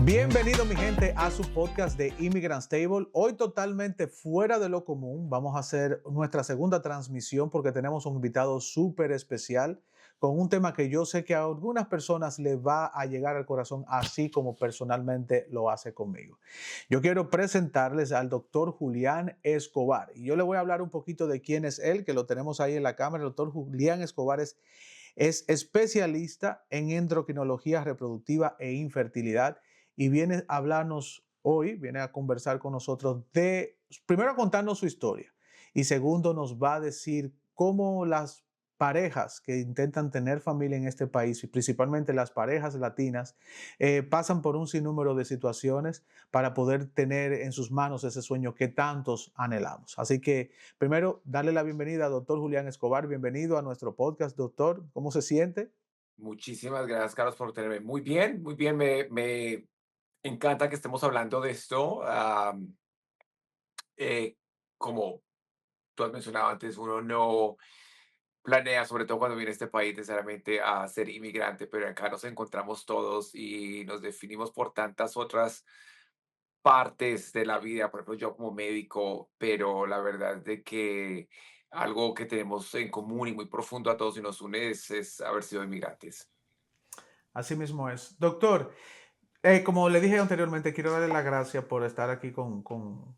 Bienvenido mi gente a su podcast de Immigrant Table. Hoy totalmente fuera de lo común. Vamos a hacer nuestra segunda transmisión porque tenemos un invitado súper especial con un tema que yo sé que a algunas personas les va a llegar al corazón, así como personalmente lo hace conmigo. Yo quiero presentarles al doctor Julián Escobar y yo le voy a hablar un poquito de quién es él, que lo tenemos ahí en la cámara. El doctor Julián Escobar es especialista en endocrinología reproductiva e infertilidad y viene a hablarnos hoy, viene a conversar con nosotros primero a contarnos su historia y segundo nos va a decir cómo las parejas que intentan tener familia en este país y principalmente las parejas latinas pasan por un sinnúmero de situaciones para poder tener en sus manos ese sueño que tantos anhelamos. Así que primero, darle la bienvenida al doctor Julián Escobar. Bienvenido a nuestro podcast, doctor. ¿Cómo se siente? Muchísimas gracias, Carlos, por tenerme. Muy bien, muy bien. Me encanta que estemos hablando de esto. Eh, Como tú has mencionado antes, uno no planea, sobre todo cuando viene a este país, necesariamente a ser inmigrante, pero acá nos encontramos todos y nos definimos por tantas otras partes de la vida. Por ejemplo, yo como médico, pero la verdad es de que algo que tenemos en común y muy profundo a todos y nos une es haber sido inmigrantes. Así mismo es. Doctor, como le dije anteriormente, quiero darle las gracias por estar aquí con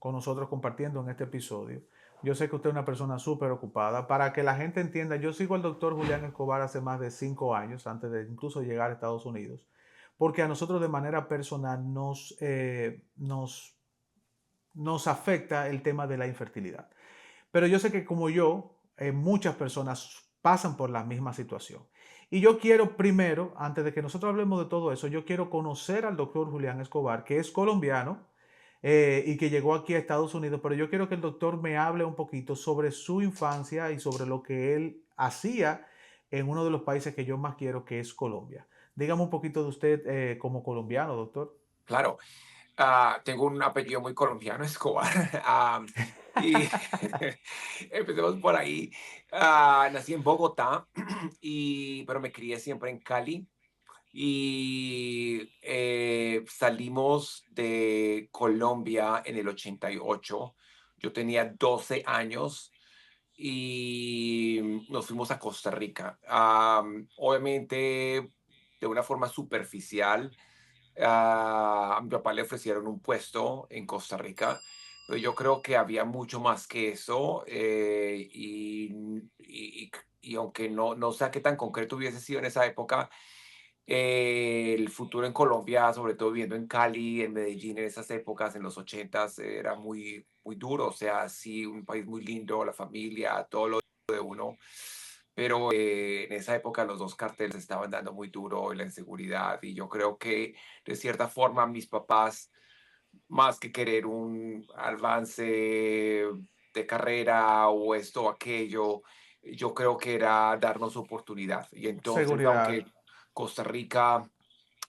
nosotros compartiendo en este episodio. Yo sé que usted es una persona súper ocupada. Para que la gente entienda, yo sigo al doctor Julián Escobar hace más de 5 años, antes de incluso llegar a Estados Unidos, porque a nosotros de manera personal nos afecta el tema de la infertilidad. Pero yo sé que como yo, muchas personas pasan por la misma situación. Y yo quiero primero, antes de que nosotros hablemos de todo eso, yo quiero conocer al doctor Julián Escobar, que es colombiano y que llegó aquí a Estados Unidos, pero yo quiero que el doctor me hable un poquito sobre su infancia y sobre lo que él hacía en uno de los países que yo más quiero, que es Colombia. Dígame un poquito de usted como colombiano, doctor. Claro. Tengo un apellido muy colombiano, Escobar. Y empecemos por ahí. Nací en Bogotá, pero me crié siempre en Cali. Y salimos de Colombia en el 88. Yo tenía 12 años y nos fuimos a Costa Rica. Obviamente, de una forma superficial, a mi papá le ofrecieron un puesto en Costa Rica, pero yo creo que había mucho más que eso, y aunque no sé qué tan concreto hubiese sido en esa época, el futuro en Colombia, sobre todo viviendo en Cali, en Medellín, en esas épocas, en los 80s, era muy, muy duro. O sea, sí, un país muy lindo, la familia, todo lo de uno. Pero en esa época los dos carteles estaban dando muy duro y la inseguridad. Y yo creo que de cierta forma mis papás, más que querer un avance de carrera o esto o aquello, yo creo que era darnos oportunidad. Y entonces, Seguridad. aunque Costa Rica,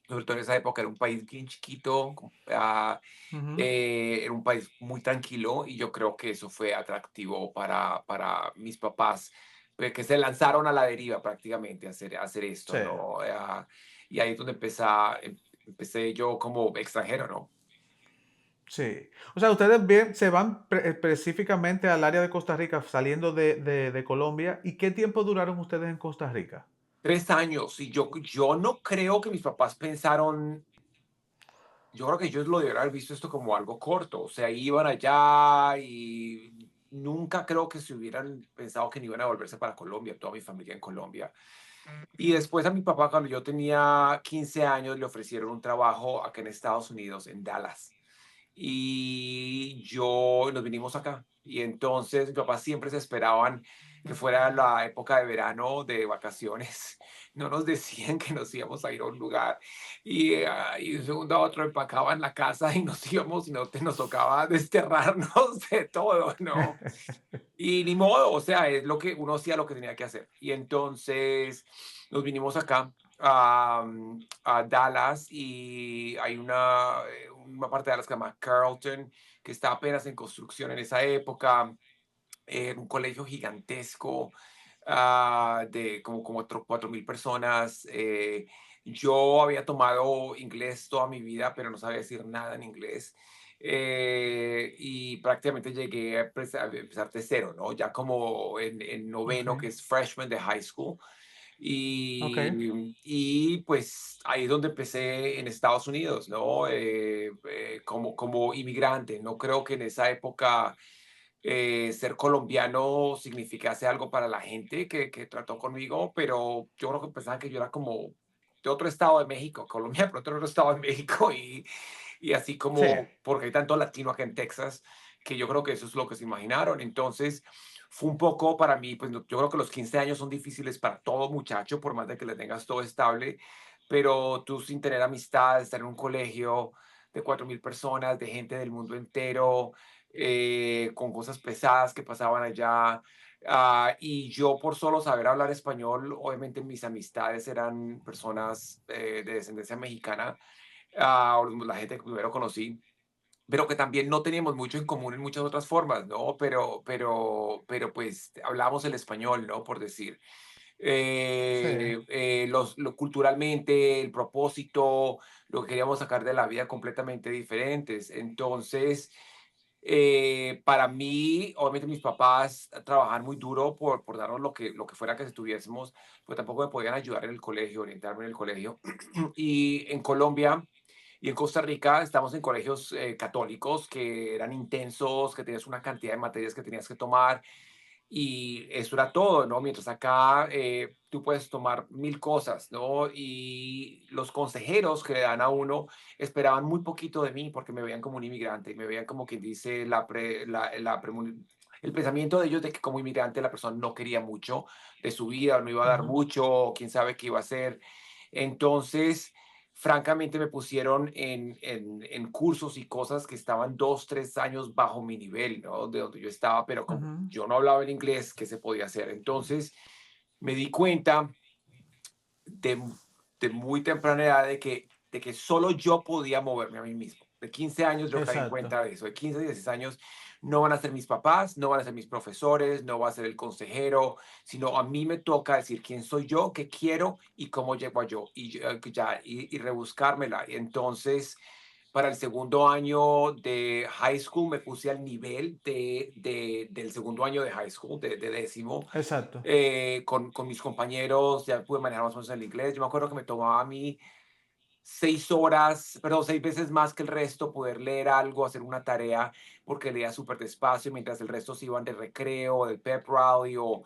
sobre todo en esa época, era un país bien chiquito, Ujú. era un país muy tranquilo y yo creo que eso fue atractivo para mis papás, que se lanzaron a la deriva prácticamente a hacer esto, Sí. ¿no? Y ahí es donde empecé yo como extranjero, ¿no? Sí. O sea, ustedes bien, se van específicamente al área de Costa Rica saliendo de Colombia. ¿Y qué tiempo duraron ustedes en Costa Rica? 3 años, y yo no creo que mis papás pensaron. Yo creo que ellos lo debieron haber visto esto como algo corto, o sea, iban allá y nunca creo que se hubieran pensado que no iban a volverse para Colombia, toda mi familia en Colombia. Y después a mi papá, cuando yo tenía 15 años, le ofrecieron un trabajo acá en Estados Unidos, en Dallas. Y nos vinimos acá. Y entonces mis papás siempre se esperaban que fuera la época de verano, de vacaciones. No nos decían que nos íbamos a ir a un lugar. Y de un segundo a otro empacaban la casa y nos íbamos y nos tocaba desterrarnos de todo, ¿no? Y ni modo, o sea, es lo que uno hacía lo que tenía que hacer. Y entonces nos vinimos acá a Dallas y hay una parte de Dallas que se llama Carlton, que está apenas en construcción en esa época, un colegio gigantesco, de como 4.000 personas. Yo había tomado inglés toda mi vida, pero no sabía decir nada en inglés. Y prácticamente llegué a empezar de cero, ¿no? Ya como en Ok, noveno, que es freshman de high school. ok, Y pues ahí es donde empecé en Estados Unidos, ¿no? Como inmigrante. No creo que en esa época ser colombiano significase algo para la gente que trató conmigo, pero yo creo que pensaban que yo era como de otro estado de México, Colombia, pero otro estado de México, y así sí, como, porque hay tanto latino acá en Texas, que yo creo que eso es lo que se imaginaron. Entonces, fue un poco para mí, pues yo creo que los 15 años son difíciles para todo muchacho, por más de que le tengas todo estable, pero tú sin tener amistad, estar en un colegio de 4.000 personas, de gente del mundo entero, con cosas pesadas que pasaban allá. Y yo por solo saber hablar español, obviamente mis amistades eran personas de descendencia mexicana, o la gente que primero conocí, pero que también no teníamos mucho en común en muchas otras formas, ¿no? Pero pues hablábamos el español, ¿no? Por decir. sí, Culturalmente, el propósito, lo que queríamos sacar de la vida completamente diferentes. Entonces, para mí, obviamente mis papás trabajan muy duro por darnos lo que fuera que estuviésemos, pues tampoco me podían ayudar en el colegio, orientarme en el colegio. Y en Colombia y en Costa Rica estamos en colegios católicos que eran intensos, que tenías una cantidad de materias que tenías que tomar y eso era todo, ¿no? Mientras acá tú puedes tomar mil cosas, ¿no? Y los consejeros que le dan a uno esperaban muy poquito de mí porque me veían como un inmigrante y me veían como quien dice el pensamiento de ellos de que como inmigrante la persona no quería mucho de su vida, no iba a dar ujú, mucho, o quién sabe qué iba a hacer. Entonces, francamente, me pusieron en cursos y cosas que estaban 2, 3 años bajo mi nivel, ¿no? De donde yo estaba, pero como ujú, yo no hablaba el inglés, ¿qué se podía hacer? Entonces, me di cuenta de, de muy temprana edad de que solo yo podía moverme a mí mismo. De 15 años yo caí en exacto, cuenta de eso. De 15 a 16 años no van a ser mis papás, no van a ser mis profesores, no va a ser el consejero, sino a mí me toca decir quién soy yo, qué quiero y cómo llego a yo. Y rebuscármela. Y entonces, para el segundo año de high school me puse al nivel del segundo año de high school, de décimo, exacto, con mis compañeros, ya pude manejar más o menos el inglés. Yo me acuerdo que me tomaba a mí 6 horas, perdón, 6 veces más que el resto poder leer algo, hacer una tarea, porque leía súper despacio mientras el resto se iban de recreo, del pep rally o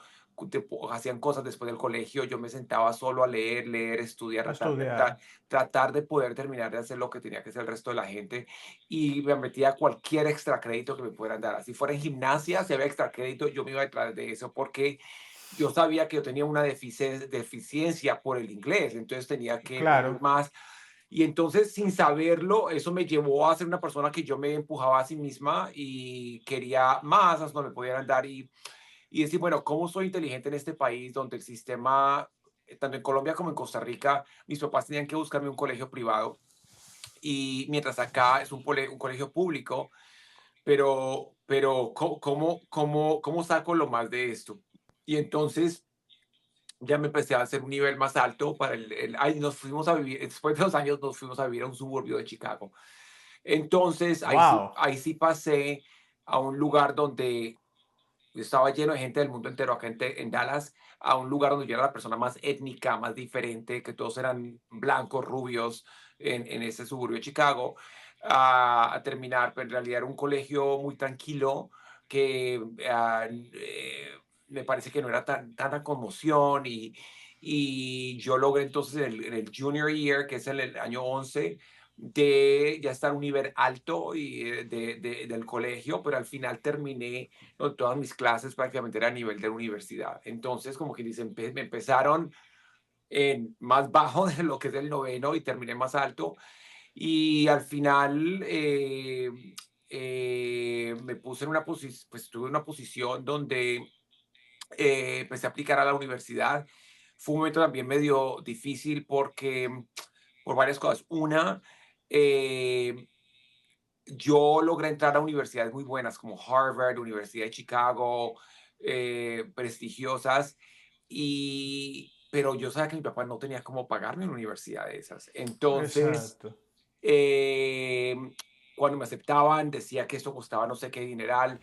hacían cosas después del colegio. Yo me sentaba solo a leer, leer, estudiar, estudiar, tratar de poder terminar de hacer lo que tenía que hacer el resto de la gente y me metía a cualquier extra crédito que me pudieran dar. Así fuera en gimnasia, si había extra crédito, yo me iba detrás de eso porque yo sabía que yo tenía una deficiencia por el inglés, entonces tenía que poner claro, más. Y entonces, sin saberlo, eso me llevó a ser una persona que yo me empujaba a sí misma y quería más, hasta donde me pudieran dar y decir, bueno, ¿cómo soy inteligente en este país donde el sistema, tanto en Colombia como en Costa Rica, mis papás tenían que buscarme un colegio privado y mientras acá es un colegio público, pero ¿cómo saco lo más de esto? Y entonces ya me empecé a hacer un nivel más alto para ay, nos fuimos a vivir, después de 2 años nos fuimos a vivir a un suburbio de Chicago. Entonces, wow, ahí sí pasé a un lugar donde estaba lleno de gente del mundo entero, acá en Dallas, a un lugar donde yo era la persona más étnica, más diferente, que todos eran blancos, rubios, en ese suburbio de Chicago, a terminar, pero en realidad era un colegio muy tranquilo, que me parece que no era tanta conmoción y yo logré entonces en el junior year, que es el año 11, de ya estar a un nivel alto del colegio, pero al final terminé no, todas mis clases prácticamente era a nivel de universidad. Entonces, como que dice, me empezaron en más bajo de lo que es el noveno y terminé más alto. Y al final me puse en una posición, pues tuve una posición donde empecé a aplicar a la universidad. Fue un momento también medio difícil porque por varias cosas. Una, eh, yo logré entrar a universidades muy buenas como Harvard, Universidad de Chicago, prestigiosas, pero yo sabía que mi papá no tenía cómo pagarme una universidad de esas. Entonces, Exacto. cuando me aceptaban, decía que esto costaba no sé qué dineral,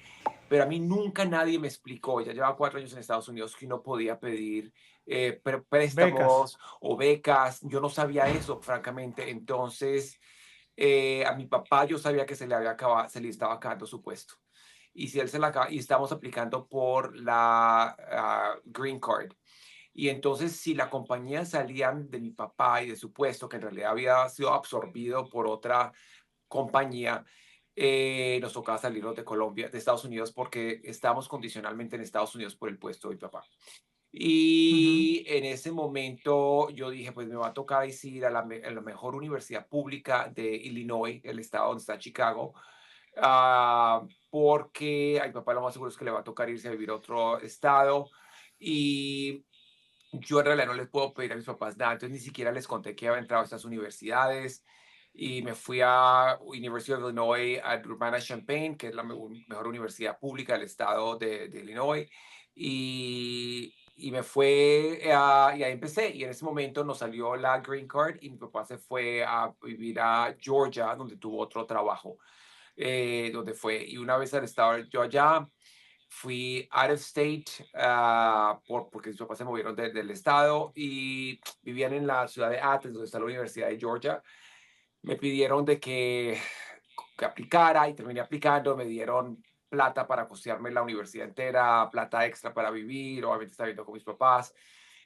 pero a mí nunca nadie me explicó, ya llevaba 4 años en Estados Unidos, que uno podía pedir Becas. préstamos o becas. Yo no sabía eso, francamente. Entonces, a mi papá yo sabía que se le estaba acabando su puesto. Y si él se la acaba, y estamos aplicando por la Green Card. Y entonces, si la compañía salía de mi papá y de su puesto, que en realidad había sido absorbido por otra compañía, nos tocaba salirnos de Colombia, de Estados Unidos, porque estábamos condicionalmente en Estados Unidos por el puesto de mi papá. Ujú. Y en ese momento yo dije, pues me va a tocar ir a a la mejor universidad pública de Illinois, el estado donde está Chicago, porque a mi papá lo más seguro es que le va a tocar irse a vivir a otro estado. Y yo en realidad no les puedo pedir a mis papás nada, entonces ni siquiera les conté que había entrado a estas universidades y me fui a University of Illinois at Urbana-Champaign, que es la mejor universidad pública del estado de Illinois, y me fue, y ahí empecé, y en ese momento nos salió la Green Card y mi papá se fue a vivir a Georgia, donde tuvo otro trabajo, donde fue, y una vez al estado yo allá, fui out of state porque mis papás se movieron del estado y vivían en la ciudad de Athens, donde está la Universidad de Georgia. Me pidieron de que aplicara y terminé aplicando. Me dieron plata para costearme la universidad entera, plata extra para vivir, obviamente estaba viviendo con mis papás.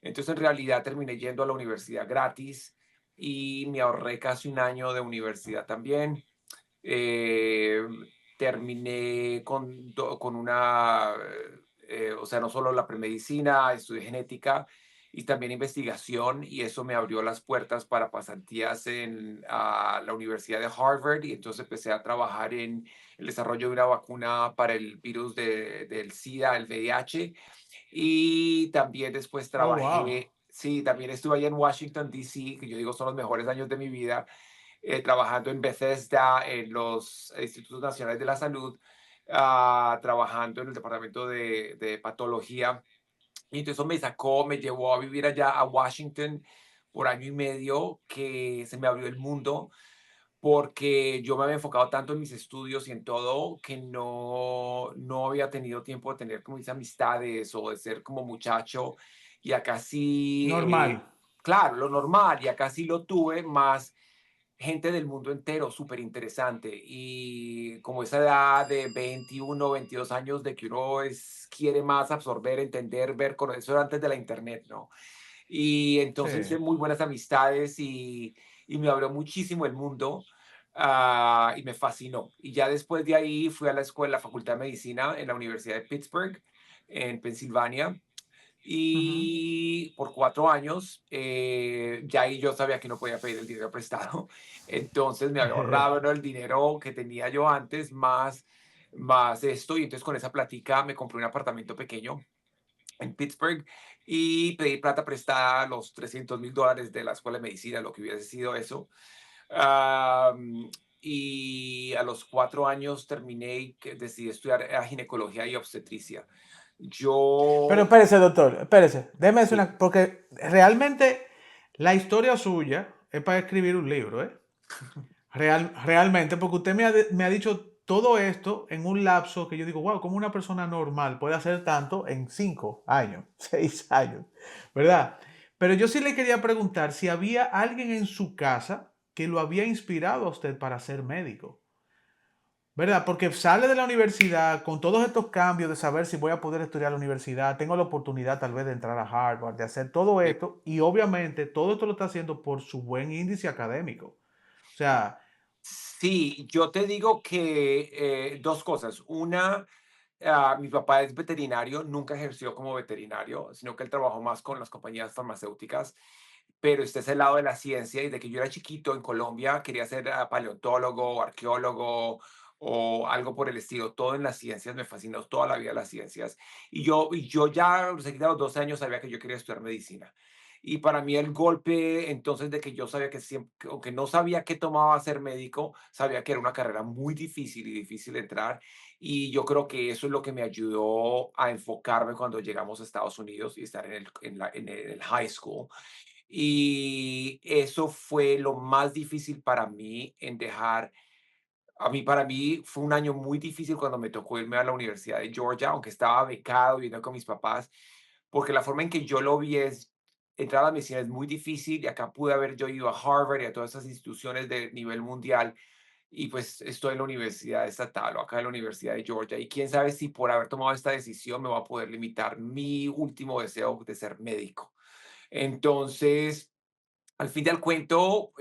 Entonces, en realidad, terminé yendo a la universidad gratis y me ahorré casi un año de universidad también. Eh, Terminé con una, o sea, no solo la premedicina, estudié genética y también investigación, y eso me abrió las puertas para pasantías en la Universidad de Harvard, y entonces empecé a trabajar en el desarrollo de una vacuna para el virus del SIDA, el VIH, y también después Oh, wow. trabajé, sí, también estuve allá en Washington, D.C., que yo digo son los mejores años de mi vida, trabajando en Bethesda, en los Institutos Nacionales de la Salud, trabajando en el departamento de patología. Y entonces eso me llevó a vivir allá a Washington por año y medio, que se me abrió el mundo, porque yo me había enfocado tanto en mis estudios y en todo, que no había tenido tiempo de tener como mis amistades o de ser como muchacho. Y acá sí, Normal. claro, lo normal, y acá sí lo tuve más gente del mundo entero, súper interesante. Y como esa edad de 21, 22 años, de que uno quiere más absorber, entender, ver, conocer, eso era antes de la internet, ¿no? Y Sí. entonces hice muy buenas amistades y me abrió muchísimo el mundo, y me fascinó. Y ya después de ahí fui a la escuela, la Facultad de Medicina en la Universidad de Pittsburgh, en Pensilvania, Ujú. y por 4 años, ya ahí yo sabía que no podía pedir el dinero prestado. Entonces me había ahorrado, ¿no?, el dinero que tenía yo antes, más esto. Y entonces con esa platica me compré un apartamento pequeño en Pittsburgh y pedí plata prestada, los $300,000 de la escuela de medicina, lo que hubiese sido eso. Am, y a los 4 años terminé y decidí estudiar ginecología y obstetricia. Pero Yo, espérese, doctor, espérese. Déjeme decir sí. una, porque realmente la historia suya es para escribir un libro, ¿eh? Realmente, porque usted me ha dicho todo esto en un lapso que yo digo, wow, ¿cómo una persona normal puede hacer tanto en 5 años, 6 años? ¿Verdad? Pero yo sí le quería preguntar si había alguien en su casa que lo había inspirado a usted para ser médico. ¿Verdad? Porque sale de la universidad con todos estos cambios de saber si voy a poder estudiar en la universidad, tengo la oportunidad tal vez de entrar a Harvard, de hacer todo esto, y obviamente todo esto lo está haciendo por su buen índice académico. O sea, Sí, yo te digo que dos cosas. Una, mi papá es veterinario, nunca ejerció como veterinario, sino que él trabajó más con las compañías farmacéuticas, pero este es el lado de la ciencia. Y de que yo era chiquito en Colombia, quería ser paleontólogo, arqueólogo o algo por el estilo. Todo en las ciencias, me fascinó toda la vida las ciencias. Y yo ya, a los 12 años, sabía que yo quería estudiar medicina. Y para mí el golpe, entonces, de que yo sabía que siempre, aunque no sabía qué tomaba ser médico, sabía que era una carrera muy difícil y difícil de entrar. Y yo creo que eso es lo que me ayudó a enfocarme cuando llegamos a Estados Unidos y estar en el high school. Y eso fue lo más difícil para mí en dejar. Para mí fue un año muy difícil cuando me tocó irme a la Universidad de Georgia, aunque estaba becado viviendo con mis papás, porque la forma en que yo lo vi es, entrar a la medicina es muy difícil y acá pude haber yo ido a Harvard y a todas esas instituciones de nivel mundial y pues estoy en la universidad estatal o acá en la Universidad de Georgia y quién sabe si por haber tomado esta decisión me va a poder limitar mi último deseo de ser médico. Entonces, al fin del cuento,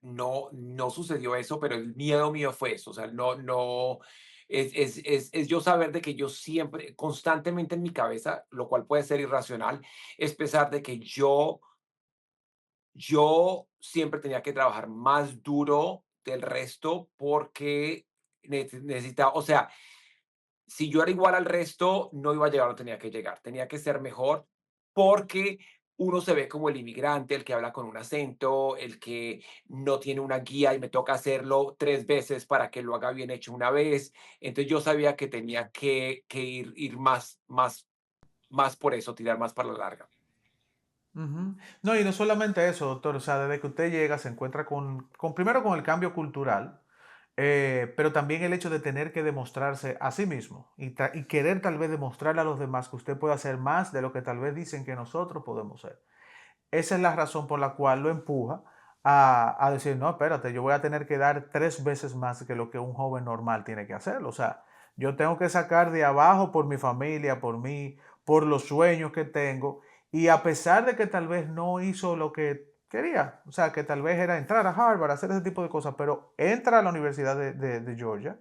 no sucedió eso, pero el miedo mío fue eso, o sea, no, es yo saber de que yo siempre, constantemente en mi cabeza, lo cual puede ser irracional, es pensar de que yo siempre tenía que trabajar más duro del resto porque necesitaba, o sea, si yo era igual al resto, no iba a llegar donde tenía que llegar. Tenía que ser mejor porque uno se ve como el inmigrante, el que habla con un acento, el que no tiene una guía y me toca hacerlo 3 veces para que lo haga bien hecho una vez. Entonces yo sabía que tenía que ir más por eso, tirar más para la larga. Ujú. No, y no solamente eso, doctor, o sea, desde que usted llega se encuentra con primero con el cambio cultural, pero también el hecho de tener que demostrarse a sí mismo y querer tal vez demostrarle a los demás que usted puede hacer más de lo que tal vez dicen que nosotros podemos ser. Esa es la razón por la cual lo empuja a decir, no, espérate, yo voy a tener que dar 3 veces más que lo que un joven normal tiene que hacer. O sea, yo tengo que sacar de abajo por mi familia, por mí, por los sueños que tengo. Y a pesar de que tal vez no hizo lo que quería, o sea, que tal vez era entrar a Harvard, hacer ese tipo de cosas, pero entra a la Universidad de Georgia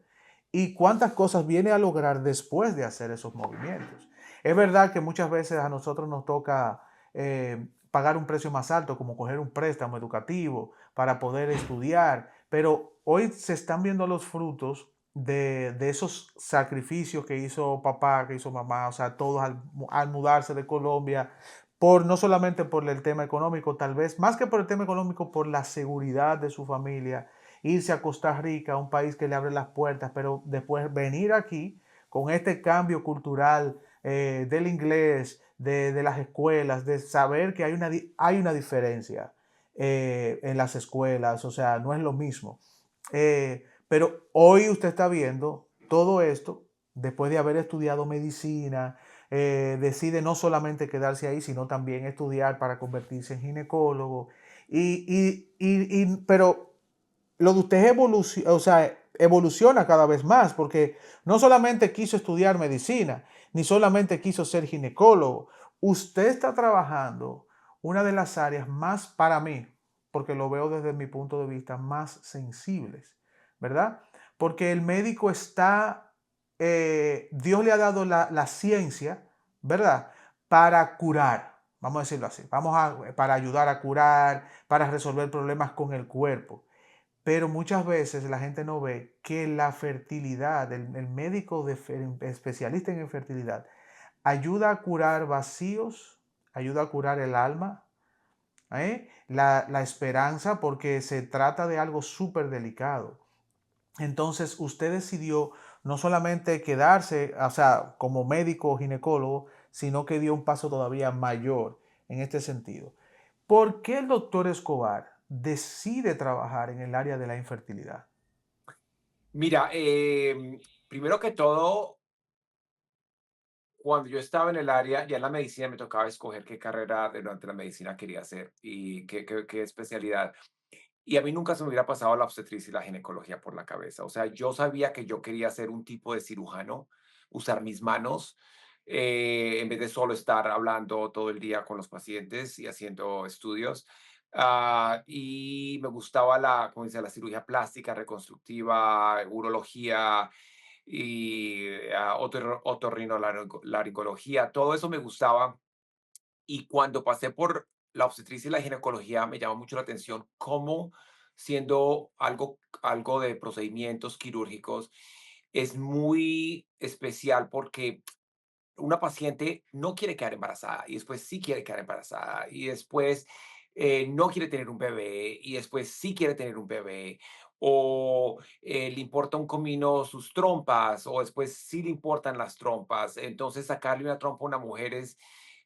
y cuántas cosas viene a lograr después de hacer esos movimientos. Es verdad que muchas veces a nosotros nos toca pagar un precio más alto, como coger un préstamo educativo para poder estudiar, pero hoy se están viendo los frutos de esos sacrificios que hizo papá, que hizo mamá, o sea, todos al mudarse de Colombia, por, no solamente por el tema económico, tal vez, más que por el tema económico, por la seguridad de su familia, irse a Costa Rica, un país que le abre las puertas, pero después venir aquí con este cambio cultural del inglés, de las escuelas, de saber que hay una diferencia en las escuelas, o sea, no es lo mismo. Pero hoy usted está viendo todo esto, después de haber estudiado medicina, decide no solamente quedarse ahí, sino también estudiar para convertirse en ginecólogo. Pero lo de usted o sea, evoluciona cada vez más, porque no solamente quiso estudiar medicina, ni solamente quiso ser ginecólogo. Usted está trabajando una de las áreas más, para mí, porque lo veo desde mi punto de vista, más sensibles, ¿verdad? Porque el médico está, Dios le ha dado la ciencia, ¿verdad? Para curar, vamos a decirlo así, para ayudar a curar, para resolver problemas con el cuerpo. Pero muchas veces la gente no ve que la fertilidad, el médico especialista en fertilidad, ayuda a curar vacíos, ayuda a curar el alma, la esperanza, porque se trata de algo súper delicado. Entonces usted decidió no solamente quedarse, o sea, como médico o ginecólogo, sino que dio un paso todavía mayor en este sentido. ¿Por qué el doctor Escobar decide trabajar en el área de la infertilidad? Mira, primero que todo, cuando yo estaba en el área, ya en la medicina me tocaba escoger qué carrera durante la medicina quería hacer y qué especialidad. Y a mí nunca se me hubiera pasado la obstetricia y la ginecología por la cabeza. O sea, yo sabía que yo quería ser un tipo de cirujano, usar mis manos, en vez de solo estar hablando todo el día con los pacientes y haciendo estudios. Y me gustaba como dice, la cirugía plástica, reconstructiva, urología y otorrinolaringología. Todo eso me gustaba y cuando pasé por la obstetricia y la ginecología, me llamó mucho la atención cómo, siendo algo de procedimientos quirúrgicos, es muy especial porque una paciente no quiere quedar embarazada y después sí quiere quedar embarazada y después no quiere tener un bebé y después sí quiere tener un bebé o le importa un comino sus trompas o después sí le importan las trompas. Entonces sacarle una trompa a una mujer es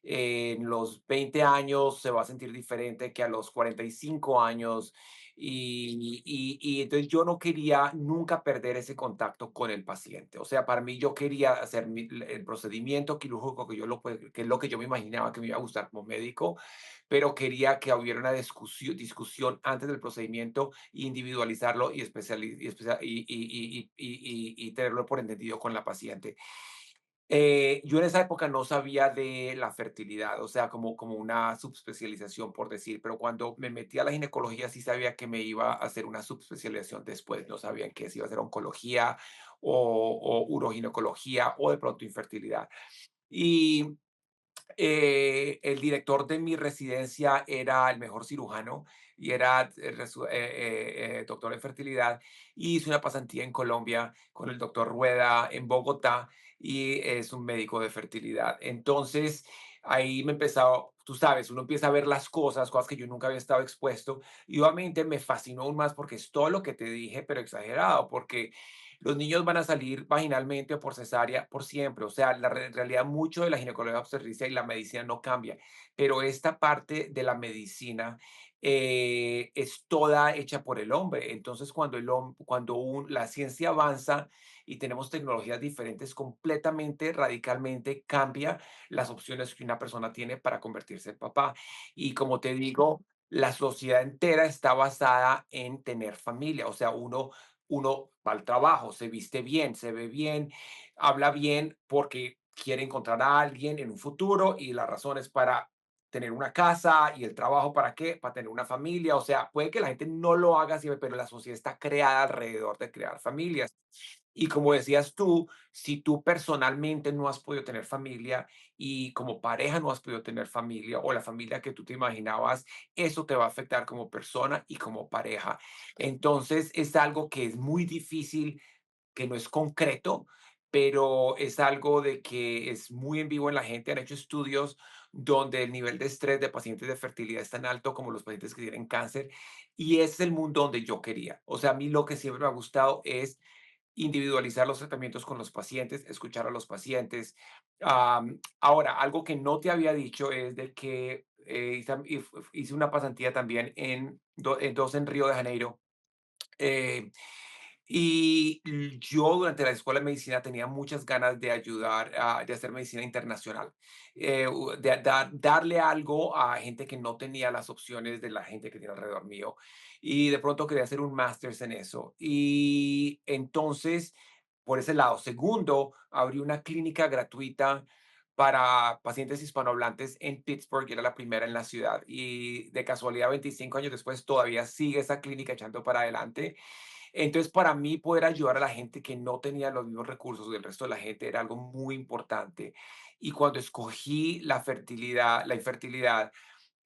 en los 20 años se va a sentir diferente que a los 45 años y entonces yo no quería nunca perder ese contacto con el paciente. O sea, para mí yo quería hacer el procedimiento quirúrgico que es lo que yo me imaginaba que me iba a gustar como médico, pero quería que hubiera una discusión antes del procedimiento, individualizarlo y tenerlo por entendido con la paciente. Yo en esa época no sabía de la fertilidad, o sea, como una subespecialización, por decir, pero cuando me metí a la ginecología sí sabía que me iba a hacer una subespecialización después, no sabía que si iba a ser oncología o uroginecología o de pronto infertilidad. Y el director de mi residencia era el mejor cirujano y era doctor en fertilidad. Y hice una pasantía en Colombia con el doctor Rueda en Bogotá y es un médico de fertilidad. Entonces, ahí me empezaba, tú sabes, uno empieza a ver las cosas que yo nunca había estado expuesto. Y obviamente me fascinó aún más porque es todo lo que te dije, pero exagerado, porque los niños van a salir vaginalmente o por cesárea por siempre. O sea, en realidad mucho de la ginecología obstetricia y la medicina no cambia, pero esta parte de la medicina es toda hecha por el hombre. Entonces, la ciencia avanza y tenemos tecnologías diferentes, completamente, radicalmente cambia las opciones que una persona tiene para convertirse en papá. Y como te digo, la sociedad entera está basada en tener familia. O sea, uno va al trabajo, se viste bien, se ve bien, habla bien porque quiere encontrar a alguien en un futuro y la razón es para tener una casa y el trabajo para qué, para tener una familia. O sea, puede que la gente no lo haga siempre, pero la sociedad está creada alrededor de crear familias. Y como decías tú, si tú personalmente no has podido tener familia y como pareja no has podido tener familia o la familia que tú te imaginabas, eso te va a afectar como persona y como pareja. Entonces, es algo que es muy difícil, que no es concreto, pero es algo de que es muy en vivo en la gente. Han hecho estudios donde el nivel de estrés de pacientes de fertilidad es tan alto como los pacientes que tienen cáncer, y ese es el mundo donde yo quería. O sea, a mí lo que siempre me ha gustado es individualizar los tratamientos con los pacientes, escuchar a los pacientes. Ahora, algo que no te había dicho es de que hice una pasantía también en dos en Río de Janeiro. eh, yo durante la escuela de medicina tenía muchas ganas de ayudar, de hacer medicina internacional, darle algo a gente que no tenía las opciones de la gente que tiene alrededor mío. Y de pronto quería hacer un máster en eso. Y entonces, por ese lado. Segundo, abrí una clínica gratuita para pacientes hispanohablantes en Pittsburgh, y era la primera en la ciudad. Y de casualidad, 25 años después, todavía sigue esa clínica echando para adelante. Entonces, para mí poder ayudar a la gente que no tenía los mismos recursos del resto de la gente era algo muy importante. Y cuando escogí la infertilidad,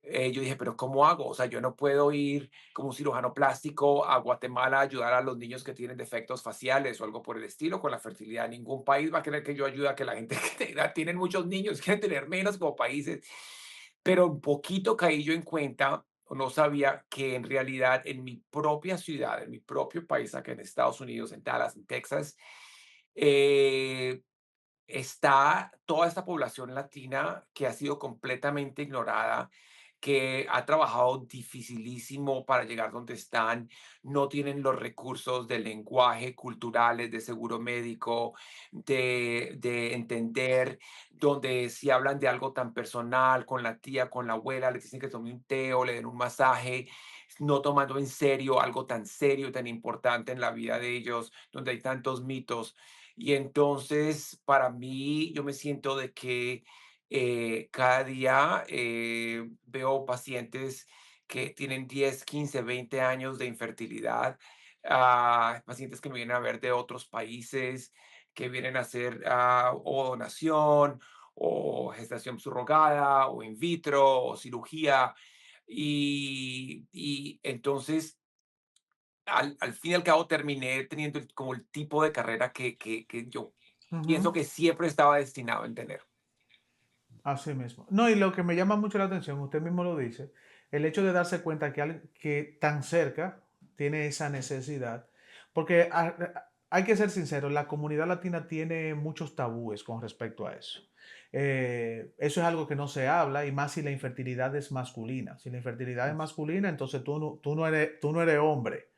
yo dije, pero ¿cómo hago? O sea, yo no puedo ir como un cirujano plástico a Guatemala a ayudar a los niños que tienen defectos faciales o algo por el estilo con la fertilidad. Ningún país va a querer que yo ayude a que la gente tienen muchos niños, quieren tener menos como países. Pero un poquito caí yo en cuenta, o no sabía que en realidad en mi propia ciudad, en mi propio país, acá en Estados Unidos, en Dallas, en Texas, eh, está toda esta población latina que ha sido completamente ignorada, que ha trabajado dificilísimo para llegar donde están, no tienen los recursos de lenguaje, culturales, de seguro médico, de entender, donde si hablan de algo tan personal con la tía, con la abuela, les dicen que tome un té o le den un masaje, no tomando en serio algo tan serio, tan importante en la vida de ellos, donde hay tantos mitos. Y entonces, para mí, yo me siento de que cada día veo pacientes que tienen 10, 15, 20 años de infertilidad, pacientes que me vienen a ver de otros países, que vienen a hacer o donación, o gestación subrogada, o in vitro, o cirugía. Y entonces al fin y al cabo terminé teniendo como el tipo de carrera que yo pienso Ujú. que siempre estaba destinado a tener. Así mismo. No, y lo que me llama mucho la atención, usted mismo lo dice, el hecho de darse cuenta que alguien que tan cerca tiene esa necesidad, porque hay que ser sincero, la comunidad latina tiene muchos tabúes con respecto a eso. Eso es algo que no se habla y más si la infertilidad es masculina. Si la infertilidad es masculina, entonces tú no eres hombre.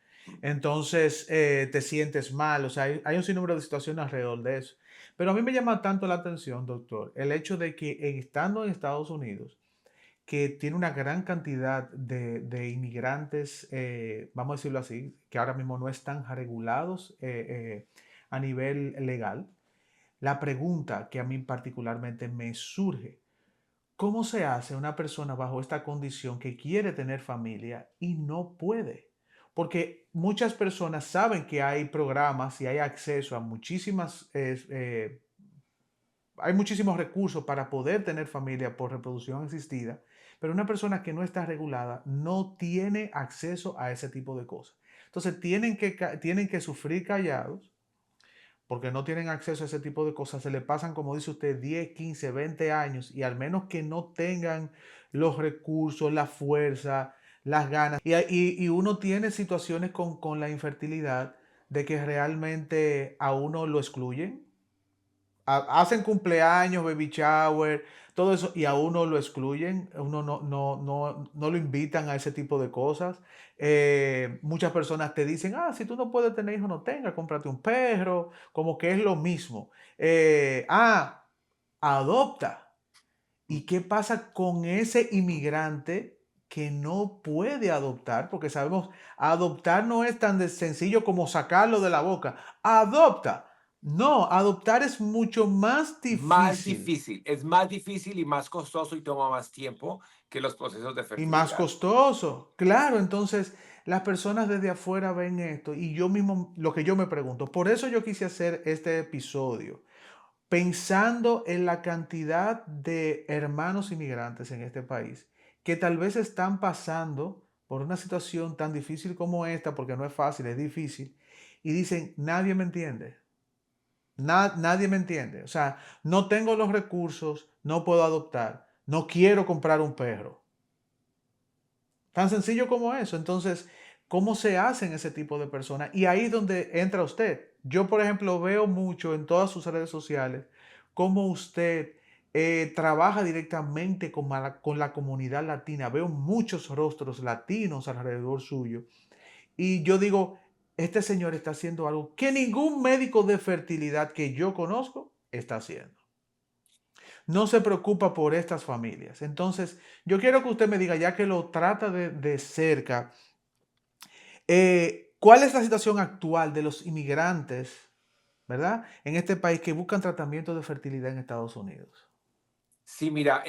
Entonces te sientes mal, o sea, hay un sinnúmero de situaciones alrededor de eso. Pero a mí me llama tanto la atención, doctor, el hecho de que estando en Estados Unidos, que tiene una gran cantidad de inmigrantes, vamos a decirlo así, que ahora mismo no están regulados a nivel legal, la pregunta que a mí particularmente me surge, ¿cómo se hace una persona bajo esta condición que quiere tener familia y no puede? Porque muchas personas saben que hay programas y hay acceso a muchísimas hay muchísimos recursos para poder tener familia por reproducción asistida, pero una persona que no está regulada no tiene acceso a ese tipo de cosas. Entonces tienen que sufrir callados porque no tienen acceso a ese tipo de cosas. Se le pasan, como dice usted, 10, 15, 20 años y al menos que no tengan los recursos, la fuerza, las ganas. Y uno tiene situaciones con la infertilidad de que realmente a uno lo excluyen, hacen cumpleaños, baby shower, todo eso, y a uno lo excluyen, uno no lo invitan a ese tipo de cosas. Muchas personas te dicen, si tú no puedes tener hijos, no tengas, cómprate un perro, como que es lo mismo. Adopta. ¿Y qué pasa con ese inmigrante que no puede adoptar? Porque sabemos, adoptar no es tan sencillo como sacarlo de la boca. Adopta. No, adoptar es mucho más Más difícil difícil, es más difícil y más costoso y toma más tiempo que los procesos de y más fertilidad. costoso. Claro, entonces las personas desde afuera ven esto y yo mismo, lo que yo me pregunto, por eso yo quise hacer este episodio, pensando en la cantidad de hermanos inmigrantes en este país que tal vez están pasando por una situación tan difícil como esta, porque no es fácil, es difícil, y dicen, nadie me entiende, nadie me entiende, o sea, no tengo los recursos, no puedo adoptar, no quiero comprar un perro. Tan sencillo como eso. Entonces, ¿cómo se hacen ese tipo de personas? Y ahí es donde entra usted. Yo, por ejemplo, veo mucho en todas sus redes sociales cómo usted trabaja directamente con la comunidad latina. Veo muchos rostros latinos alrededor suyo. Y yo digo, este señor está haciendo algo que ningún médico de fertilidad que yo conozco está haciendo. No se preocupa por estas familias. Entonces, yo quiero que usted me diga, ya que lo trata de cerca, ¿cuál es la situación actual de los inmigrantes, verdad, en este país que buscan tratamiento de fertilidad en Estados Unidos? Sí, mira,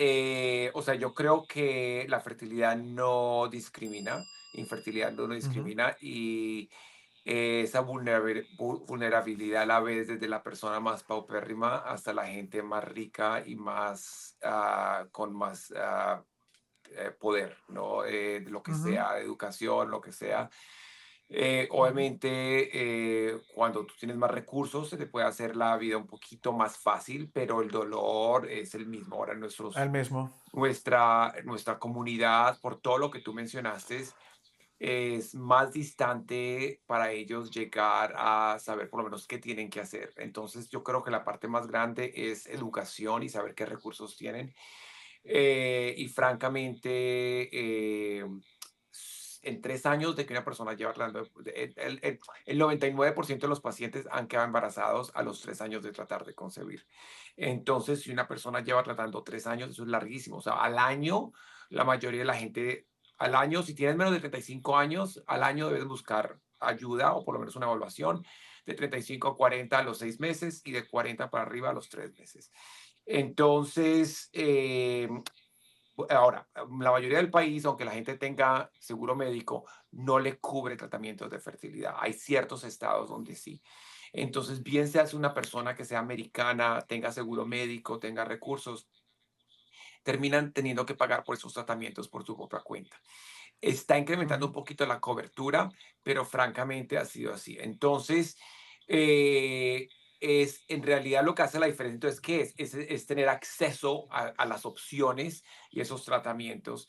o sea, yo creo que la fertilidad no discrimina, infertilidad no Ujú, discrimina y esa vulnerabilidad la ves desde la persona más paupérrima hasta la gente más rica y más con más poder, ¿no? De lo que ujú, sea, de educación, lo que sea. ujú. Obviamente, cuando tú tienes más recursos, se te puede hacer la vida un poquito más fácil, pero el dolor es el mismo. Ahora, El mismo. nuestra comunidad, por todo lo que tú mencionaste, es más distante para ellos llegar a saber por lo menos qué tienen que hacer. Entonces, yo creo que la parte más grande es educación y saber qué recursos tienen. Y francamente, en 3 años de que una persona lleva tratando, el 99% de los pacientes han quedado embarazados a los 3 años de tratar de concebir. Entonces, si una persona lleva tratando 3 años, eso es larguísimo. O sea, al año, la mayoría de la gente, al año, si tienes menos de 35 años, al año debes buscar ayuda o por lo menos una evaluación de 35 a 40 a los 6 meses y de 40 para arriba a los 3 meses. Entonces, ahora, la mayoría del país, aunque la gente tenga seguro médico, no le cubre tratamientos de fertilidad. Hay ciertos estados donde sí. Entonces, bien se hace una persona que sea americana, tenga seguro médico, tenga recursos, terminan teniendo que pagar por esos tratamientos por su propia cuenta. Está incrementando un Ujú. poquito la cobertura, pero francamente ha sido así. Entonces, eh, es en realidad lo que hace la diferencia. Entonces, ¿qué es? Es tener acceso a las opciones y esos tratamientos.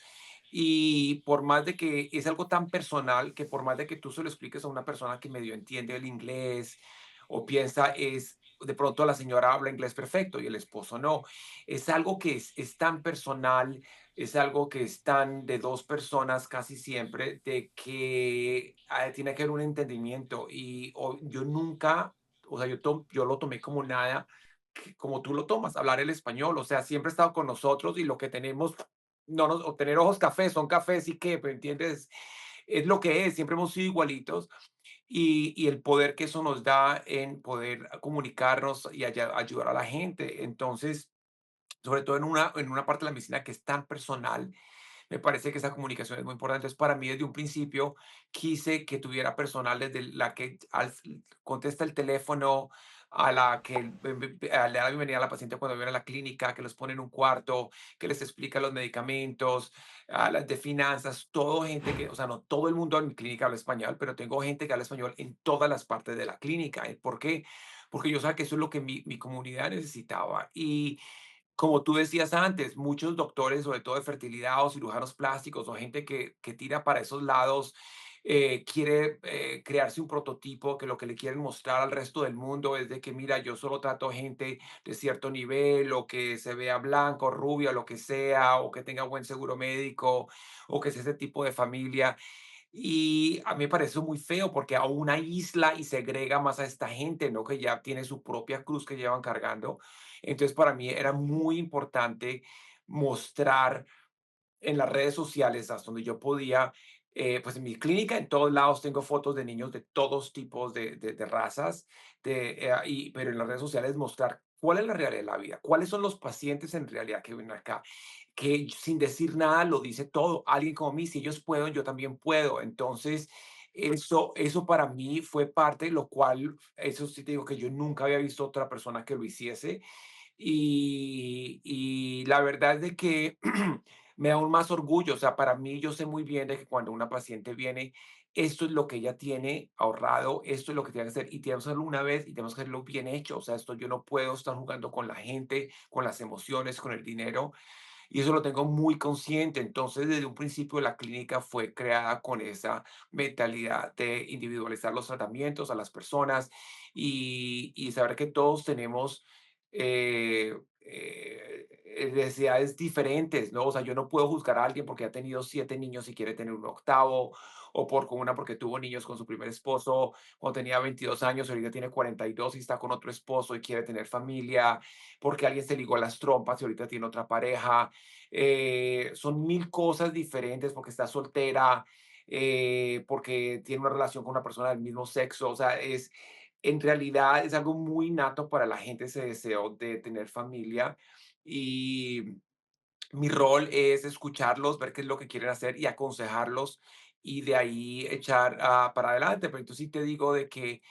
Y por más de que es algo tan personal, que por más de que tú se lo expliques a una persona que medio entiende el inglés o piensa es, de pronto la señora habla inglés perfecto y el esposo no. Es algo que es tan personal, es algo que es tan de dos personas casi siempre, de que tiene que haber un entendimiento. Y yo nunca, o sea, yo lo tomé como nada, como tú lo tomas, hablar el español. O sea, siempre ha estado con nosotros y lo que tenemos, no nos, o tener ojos cafés, son cafés y qué, pero entiendes, es lo que es, siempre hemos sido igualitos y el poder que eso nos da en poder comunicarnos y ayudar a la gente. Entonces, sobre todo en una parte de la medicina que es tan personal, me parece que esa comunicación es muy importante. Entonces, para mí, desde un principio, quise que tuviera personal desde la que contesta el teléfono, a la que le da la bienvenida a la paciente cuando viene a la clínica, que los pone en un cuarto, que les explica los medicamentos, a las de finanzas, todo gente que, o sea, no todo el mundo en mi clínica habla español, pero tengo gente que habla español en todas las partes de la clínica. ¿Por qué? Porque yo sabía que eso es lo que mi comunidad necesitaba. Y como tú decías antes, muchos doctores, sobre todo de fertilidad o cirujanos plásticos o gente que tira para esos lados, quiere crearse un prototipo que lo que le quieren mostrar al resto del mundo es de que, mira, yo solo trato gente de cierto nivel o que se vea blanco, rubio, lo que sea, o que tenga buen seguro médico o que sea ese tipo de familia. Y a mí me parece muy feo porque aún aísla y segrega más a esta gente, ¿no? Que ya tiene su propia cruz que llevan cargando. Entonces, para mí era muy importante mostrar en las redes sociales hasta donde yo podía, pues en mi clínica, en todos lados tengo fotos de niños de todos tipos de razas, pero en las redes sociales mostrar cuál es la realidad de la vida, cuáles son los pacientes en realidad que vienen acá, que sin decir nada lo dice todo. Alguien como mí, si ellos pueden, yo también puedo. Entonces, eso para mí fue parte, lo cual, eso sí te digo que yo nunca había visto otra persona que lo hiciese y la verdad es de que me da aún más orgullo, o sea, para mí yo sé muy bien de que cuando una paciente viene, esto es lo que ella tiene ahorrado, esto es lo que tiene que hacer y tenemos que hacerlo una vez y tenemos que hacerlo bien hecho, o sea, esto yo no puedo estar jugando con la gente, con las emociones, con el dinero y eso lo tengo muy consciente. Entonces, desde un principio la clínica fue creada con esa mentalidad de individualizar los tratamientos a las personas y saber que todos tenemos necesidades diferentes, ¿no? O sea, yo no puedo juzgar a alguien porque ha tenido 7 niños y quiere tener un octavo, o una porque tuvo niños con su primer esposo cuando tenía 22 años, ahorita tiene 42 y está con otro esposo y quiere tener familia, porque alguien se ligó a las trompas y ahorita tiene otra pareja. Son mil cosas diferentes porque está soltera, porque tiene una relación con una persona del mismo sexo. O sea, en realidad es algo muy nato para la gente ese deseo de tener familia. Y mi rol es escucharlos, ver qué es lo que quieren hacer y aconsejarlos y de ahí echar para adelante. Pero entonces sí te digo de que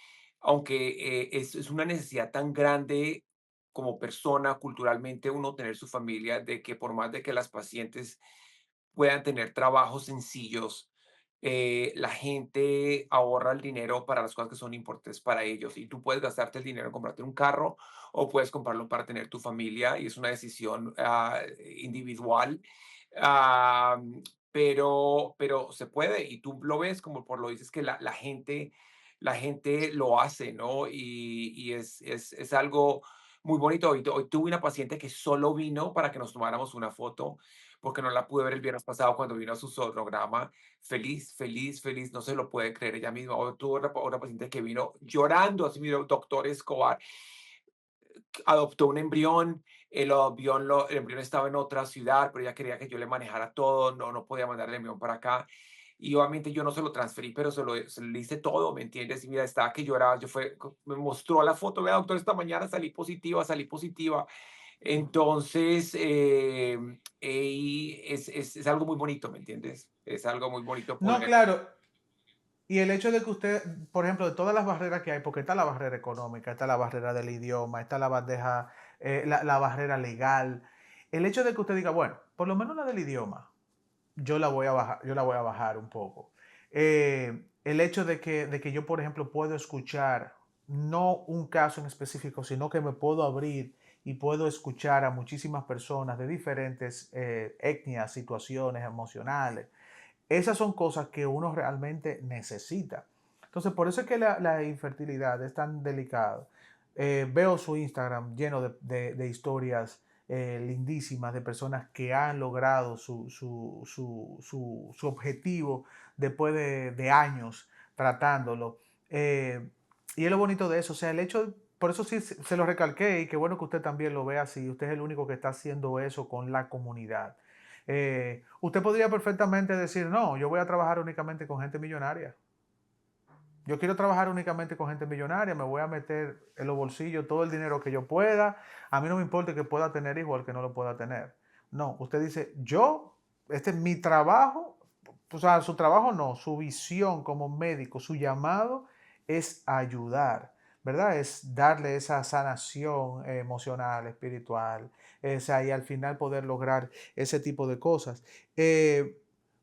aunque es una necesidad tan grande como persona, culturalmente, uno tener su familia, de que por más de que las pacientes puedan tener trabajos sencillos, la gente ahorra el dinero para las cosas que son importantes para ellos. Y tú puedes gastarte el dinero en comprarte un carro o puedes comprarlo para tener tu familia y es una decisión individual. Ah, pero se puede y tú lo ves como por lo dices que la gente lo hace, ¿no? Y es algo muy bonito. Hoy tuve una paciente que solo vino para que nos tomáramos una foto porque no la pude ver el viernes pasado cuando vino a su sonograma. Feliz, feliz, feliz, no se lo puede creer ella misma. Hoy tuvo otra paciente que vino llorando, así, mira, doctor Escobar, adoptó un embrión, el embrión estaba en otra ciudad, pero ella quería que yo le manejara todo, no podía mandar el embrión para acá. Y obviamente yo no se lo transferí, pero se lo hice todo, ¿me entiendes? Y mira, estaba que lloraba, me mostró la foto, vea, doctor, esta mañana salí positiva, salí positiva. Entonces, es algo muy bonito, ¿me entiendes? Es algo muy bonito No, poder. claro. Y el hecho de que usted, por ejemplo, de todas las barreras que hay, porque está la barrera económica, está la barrera del idioma, está la bandeja, la barrera legal, el hecho de que usted diga, bueno, por lo menos la del idioma, yo la voy a bajar un poco. El hecho de que yo, por ejemplo, puedo escuchar no un caso en específico, sino que me puedo abrir y puedo escuchar a muchísimas personas de diferentes etnias, situaciones emocionales. Esas son cosas que uno realmente necesita. Entonces, por eso es que la infertilidad es tan delicado. Veo su Instagram lleno de historias lindísimas de personas que han logrado su objetivo después de años tratándolo. Eh, y es lo bonito de eso. O sea, el hecho, por eso sí se lo recalqué y qué bueno que usted también lo vea así. Usted es el único que está haciendo eso con la comunidad. Usted podría perfectamente decir, no, yo voy a trabajar únicamente con gente millonaria. Yo quiero trabajar únicamente con gente millonaria, me voy a meter en los bolsillos todo el dinero que yo pueda. A mí no me importa que pueda tener igual que no lo pueda tener. No, usted dice, yo, este es mi trabajo, o sea, su trabajo no, su visión como médico, su llamado es ayudar, ¿verdad? Es darle esa sanación emocional, espiritual, o sea, y al final poder lograr ese tipo de cosas.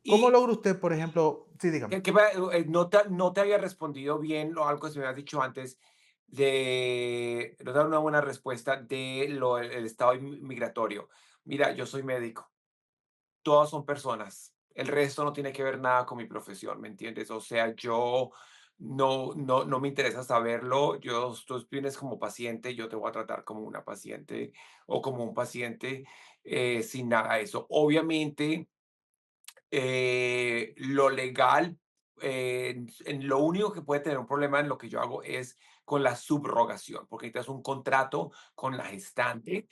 ¿Cómo Y logra usted, por ejemplo, sí, dígame? no te había respondido bien o algo que se me habías dicho antes de, no te dar una buena respuesta de el estado migratorio. Mira, yo soy médico, todas son personas. El resto no tiene que ver nada con mi profesión, ¿me entiendes? O sea, yo no me interesa saberlo. Tú vienes como paciente, yo te voy a tratar como una paciente o como un paciente sin nada de eso. Obviamente, lo legal, en lo único que puede tener un problema en lo que yo hago es con la subrogación, porque necesitas un contrato con la gestante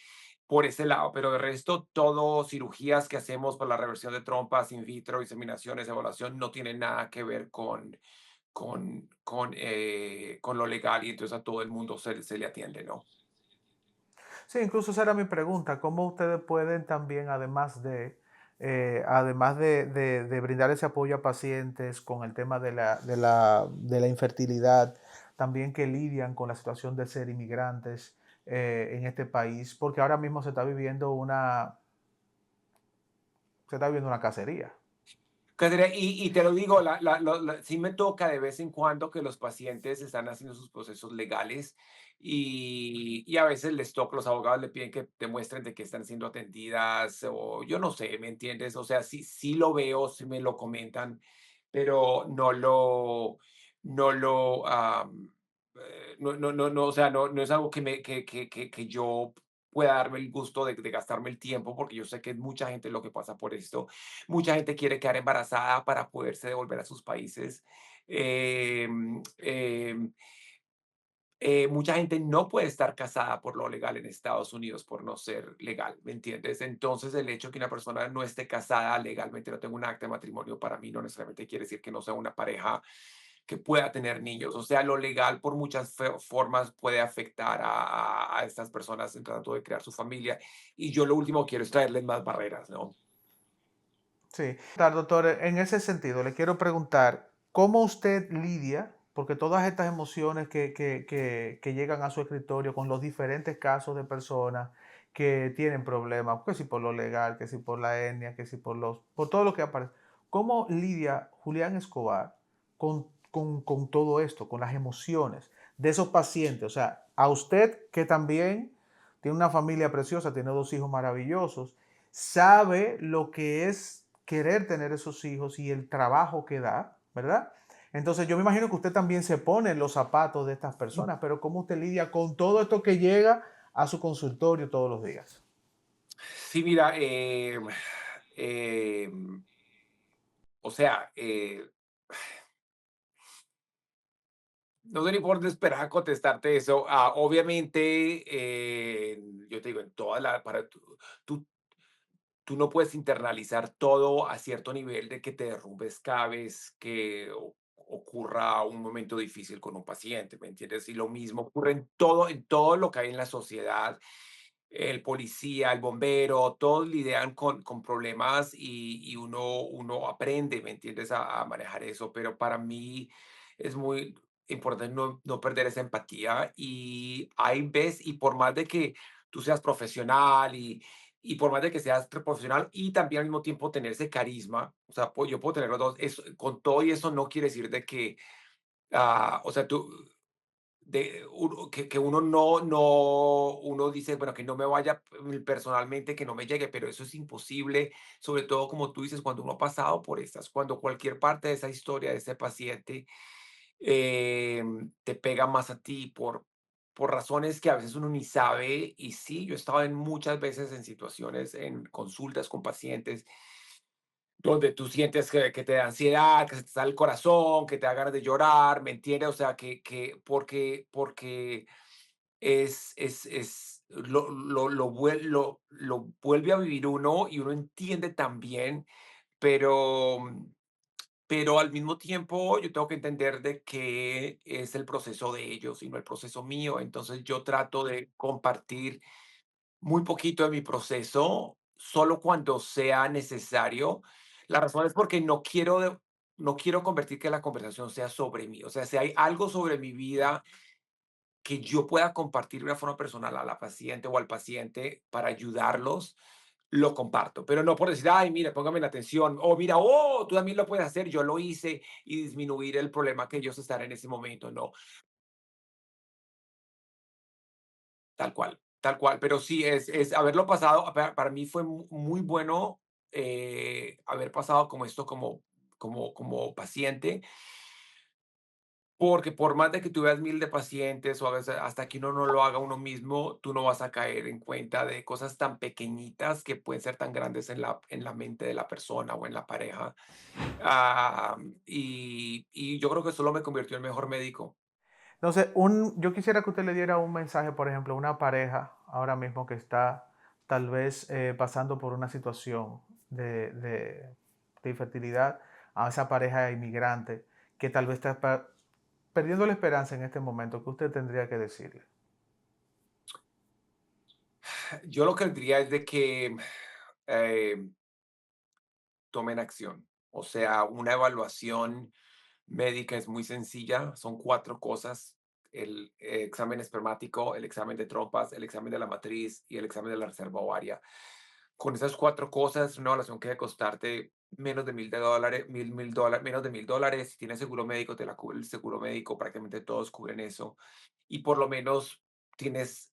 por ese lado, pero de resto, todo cirugías que hacemos para la reversión de trompas, in vitro, inseminaciones, evaluación, no tiene nada que ver con lo legal y entonces a todo el mundo se le atiende, ¿no? Sí, incluso esa era mi pregunta, ¿cómo ustedes pueden también, además de brindar ese apoyo a pacientes con el tema de la infertilidad, también que lidian con la situación de ser inmigrantes en este país? Porque ahora mismo se está viviendo una cacería. Caterina, y te lo digo, sí me toca de vez en cuando que los pacientes están haciendo sus procesos legales y a veces les toca, los abogados le piden que demuestren de que están siendo atendidas o yo no sé, ¿me entiendes? O sea, sí lo veo, sí me lo comentan, pero no, o sea, no es algo que yo pueda darme el gusto de gastarme el tiempo, porque yo sé que es mucha gente lo que pasa por esto. Mucha gente quiere quedar embarazada para poderse devolver a sus países. Em, em, Mucha gente no puede estar casada por lo legal en Estados Unidos por no ser legal, ¿me entiendes? Entonces, el hecho que una persona no esté casada legalmente, no tenga un acta de matrimonio, para mí no necesariamente quiere decir que no sea una pareja que pueda tener niños. O sea, lo legal por muchas formas puede afectar a estas personas en tratando de crear su familia. Y yo lo último que quiero es traerles más barreras, ¿no? Sí. Doctor, en ese sentido, le quiero preguntar, ¿cómo usted lidia? Porque todas estas emociones que llegan a su escritorio con los diferentes casos de personas que tienen problemas, que si por lo legal, que si por la etnia, que si por todo lo que aparece. ¿Cómo lidia Julián Escobar con todo esto, con las emociones de esos pacientes? O sea, a usted que también tiene una familia preciosa, tiene dos hijos maravillosos, sabe lo que es querer tener esos hijos y el trabajo que da, ¿verdad? Entonces yo me imagino que usted también se pone en los zapatos de estas personas, pero ¿cómo usted lidia con todo esto que llega a su consultorio todos los días? Sí, mira, o sea, no sé ni por dónde esperar contestarte eso. Obviamente, yo te digo, en toda la, tú, tú no puedes internalizar todo a cierto nivel de que te derrumbes cada vez que ocurra un momento difícil con un paciente, ¿me entiendes? Y lo mismo ocurre en todo lo que hay en la sociedad. El policía, el bombero, todos lidian con problemas y uno aprende, ¿me entiendes?, a manejar eso. Pero para mí es muy importante no perder esa empatía. Y hay veces, y por más de que tú seas profesional y por más de que seas profesional y también al mismo tiempo tener ese carisma, o sea, yo puedo tener los dos, con todo y eso no quiere decir de que, o sea, que uno no, uno dice, bueno, que no me vaya personalmente, que no me llegue, pero eso es imposible, sobre todo como tú dices, cuando uno ha pasado por estas, cuando cualquier parte de esa historia de ese paciente te pega más a ti por razones que a veces uno ni sabe. Y sí, yo he estado en muchas veces en situaciones, en consultas con pacientes donde tú sientes que te da ansiedad, que se te sale el corazón, que te da ganas de llorar, ¿me entiendes? O sea, porque lo vuelve a vivir uno y uno entiende también, pero, pero al mismo tiempo yo tengo que entender de que es el proceso de ellos y no el proceso mío. Entonces yo trato de compartir muy poquito de mi proceso, solo cuando sea necesario. La razón es porque no quiero convertir que la conversación sea sobre mí. O sea, si hay algo sobre mi vida que yo pueda compartir de una forma personal a la paciente o al paciente para ayudarlos, lo comparto. Pero no por decir, ay, mira, póngame la atención. O mira, oh, tú también lo puedes hacer. Yo lo hice y disminuir el problema que ellos están en ese momento. No, tal cual, tal cual. Pero sí, es haberlo pasado, para mí fue muy bueno haber pasado como esto como paciente, porque por más de que tú veas mil de pacientes o a veces hasta que uno no lo haga uno mismo, tú no vas a caer en cuenta de cosas tan pequeñitas que pueden ser tan grandes en la mente de la persona o en la pareja. Ah, y yo creo que solo me convirtió en mejor médico. Entonces, yo quisiera que usted le diera un mensaje, por ejemplo, a una pareja ahora mismo que está tal vez pasando por una situación de infertilidad, a esa pareja inmigrante que tal vez está perdiendo la esperanza en este momento. ¿Qué usted tendría que decirle? Yo lo que diría es de que eh, tomen acción. O sea, una evaluación médica es muy sencilla, son cuatro cosas: el examen espermático, el examen de trompas, el examen de la matriz y el examen de la reserva ovaria. Con esas cuatro cosas, una evaluación que debe costarte menos de $1,000, menos de $1,000. Si tienes seguro médico, te la cubre el seguro médico, prácticamente todos cubren eso. Y por lo menos tienes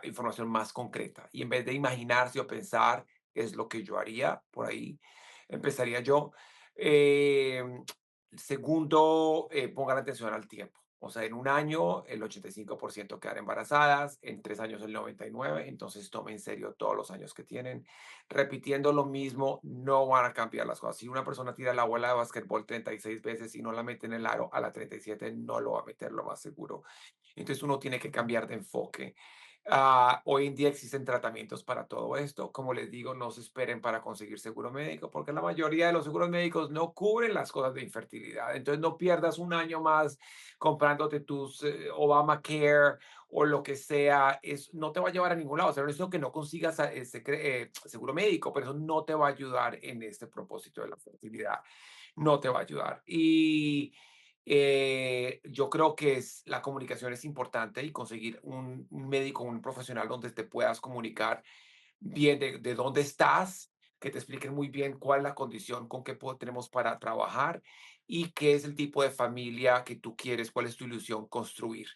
información más concreta. Y en vez de imaginarse o pensar, es lo que yo haría por ahí, empezaría yo. Em, Segundo, pongan atención al tiempo. O sea, en un año el 85% quedan embarazadas, en 3 años el 99%, entonces tomen en serio todos los años que tienen. Repitiendo lo mismo, no van a cambiar las cosas. Si una persona tira la bola de básquetbol 36 veces y no la mete en el aro, a la 37 no lo va a meter, lo más seguro. Entonces uno tiene que cambiar de enfoque. Hoy en día existen tratamientos para todo esto. Como les digo, no se esperen para conseguir seguro médico, porque la mayoría de los seguros médicos no cubren las cosas de infertilidad. Entonces no pierdas un año más comprándote tus Obamacare o lo que sea. No te va a llevar a ningún lado. O sea, no es lo que no consigas seguro médico, pero eso no te va a ayudar en este propósito de la fertilidad, no te va a ayudar. Y yo creo que la comunicación es importante y conseguir un médico, un profesional donde te puedas comunicar bien de dónde estás, que te expliquen muy bien cuál es la condición con que tenemos para trabajar y qué es el tipo de familia que tú quieres, cuál es tu ilusión construir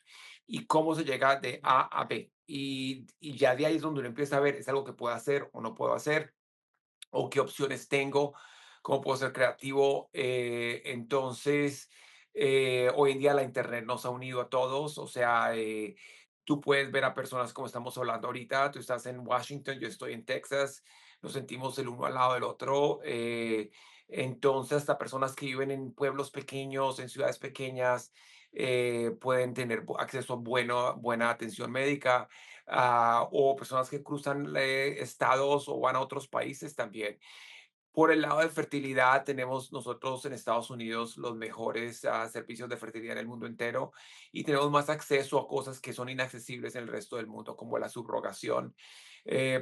y cómo se llega de A a B. Y ya de ahí es donde uno empieza a ver, ¿es algo que puedo hacer o no puedo hacer? O qué opciones tengo, cómo puedo ser creativo. Entonces, hoy en día la Internet nos ha unido a todos, o sea, tú puedes ver a personas como estamos hablando ahorita, tú estás en Washington, yo estoy en Texas, nos sentimos el uno al lado del otro. Entonces, hasta personas que viven en pueblos pequeños, en ciudades pequeñas, pueden tener acceso a buena atención médica, o personas que cruzan estados o van a otros países también. Por el lado de fertilidad, tenemos nosotros en Estados Unidos los mejores servicios de fertilidad en el mundo entero y tenemos más acceso a cosas que son inaccesibles en el resto del mundo, como la subrogación,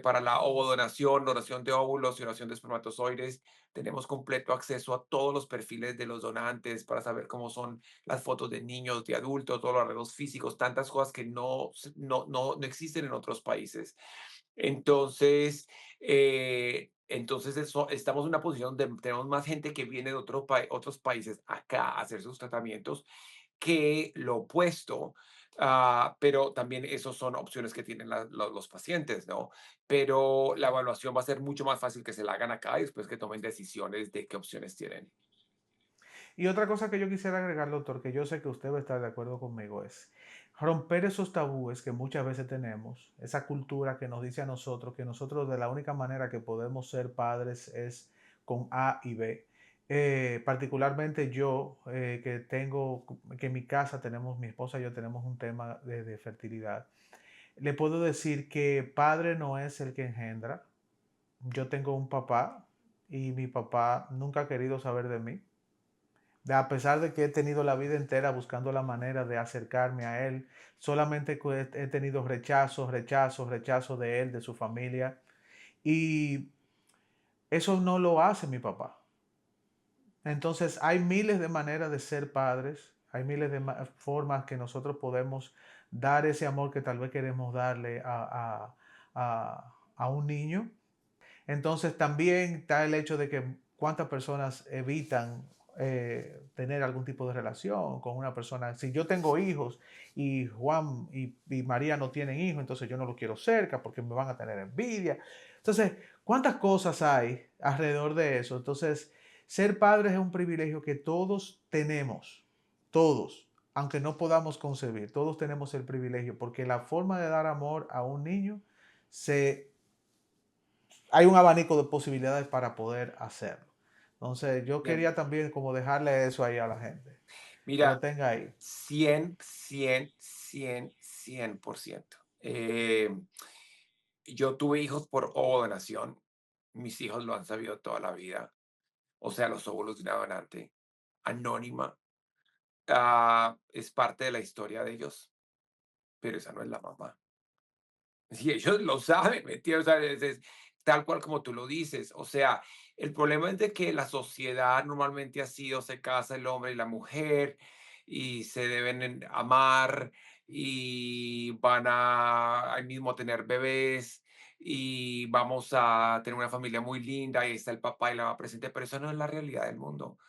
para la ovodonación, donación de óvulos y donación de espermatozoides. Tenemos completo acceso a todos los perfiles de los donantes para saber cómo son las fotos de niños, de adultos, todos los arreglos físicos, tantas cosas que no existen en otros países. Entonces estamos en una posición donde tenemos más gente que viene de otros países acá a hacer sus tratamientos que lo opuesto. Pero también esos son opciones que tienen los pacientes, ¿no? Pero la evaluación va a ser mucho más fácil que se la hagan acá y después que tomen decisiones de qué opciones tienen. Y otra cosa que yo quisiera agregar, doctor, que yo sé que usted va a estar de acuerdo conmigo, es romper esos tabúes que muchas veces tenemos, esa cultura que nos dice a nosotros que nosotros de la única manera que podemos ser padres es con A y B. Particularmente yo, que tengo, que en mi casa tenemos, mi esposa y yo tenemos un tema de fertilidad, le puedo decir que padre no es el que engendra. Yo tengo un papá y mi papá nunca ha querido saber de mí, a pesar de que he tenido la vida entera buscando la manera de acercarme a él, solamente que he tenido rechazos, rechazos, rechazos de él, de su familia. Y eso no lo hace mi papá. Entonces hay miles de maneras de ser padres, hay miles de formas que nosotros podemos dar ese amor que tal vez queremos darle a un niño. Entonces también está el hecho de que cuántas personas evitan tener algún tipo de relación con una persona. Si yo tengo hijos y Juan y María no tienen hijos, entonces yo no los quiero cerca porque me van a tener envidia. Entonces, ¿cuántas cosas hay alrededor de eso? Entonces, ser padres es un privilegio que todos, aunque no podamos concebir, todos tenemos el privilegio porque la forma de dar amor a un niño se hay un abanico de posibilidades para poder hacerlo. Entonces, yo Bien, quería también como dejarle eso ahí a la gente, que lo mira, tenga ahí. 100%. Yo tuve hijos por donación. Mis hijos lo han sabido toda la vida. O sea, los óvulos de una donante anónima. Es parte de la historia de ellos, pero esa no es la mamá. Y ellos lo saben, ¿me entiendes? O sea, es tal cual como tú lo dices. O sea, el problema es de que la sociedad normalmente ha sido, se casa el hombre y la mujer y se deben amar y van a ahí mismo tener bebés y vamos a tener una familia muy linda y está el papá y la mamá presente, pero eso no es la realidad del mundo.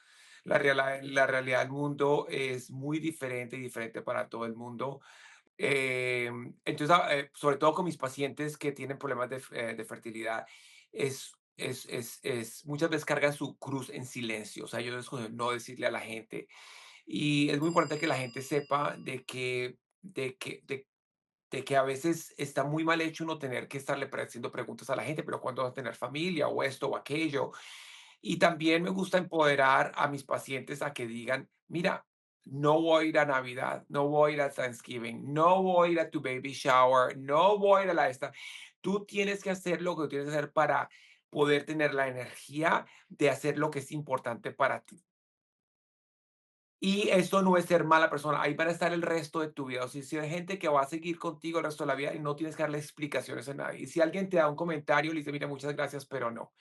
La realidad del mundo es muy diferente y diferente para todo el mundo. Entonces, sobre todo con mis pacientes que tienen problemas de fertilidad, muchas veces cargan su cruz en silencio, o sea, ellos escogen no decirle a la gente. Y es muy importante que la gente sepa de que a veces está muy mal hecho uno tener que estarle haciendo preguntas a la gente, pero ¿cuándo vas a tener familia o esto o aquello? Y también me gusta empoderar a mis pacientes a que digan, mira, no voy a ir a Navidad, no voy a ir a Thanksgiving, no voy a ir a tu baby shower, no voy a ir a la esta. Tú tienes que hacer lo que tienes que hacer para poder tener la energía de hacer lo que es importante para ti. Y esto no es ser mala persona, ahí van a estar el resto de tu vida. O sea, si hay gente que va a seguir contigo el resto de la vida y no tienes que darle explicaciones a nadie. Y si alguien te da un comentario, le dice, mira, muchas gracias, pero no.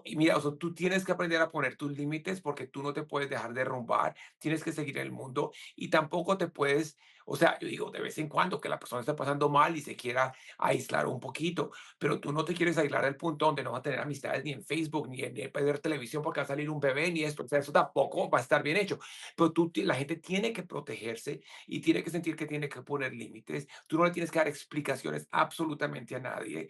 Y mira, o sea, tú tienes que aprender a poner tus límites porque tú no te puedes dejar derrumbar, tienes que seguir en el mundo y tampoco te puedes, o sea, yo digo, de vez en cuando que la persona está pasando mal y se quiera aislar un poquito, pero tú no te quieres aislar al punto donde no vas a tener amistades ni en Facebook, ni en ver televisión porque va a salir un bebé, ni esto, o sea, eso tampoco va a estar bien hecho, pero la gente tiene que protegerse y tiene que sentir que tiene que poner límites, tú no le tienes que dar explicaciones absolutamente a nadie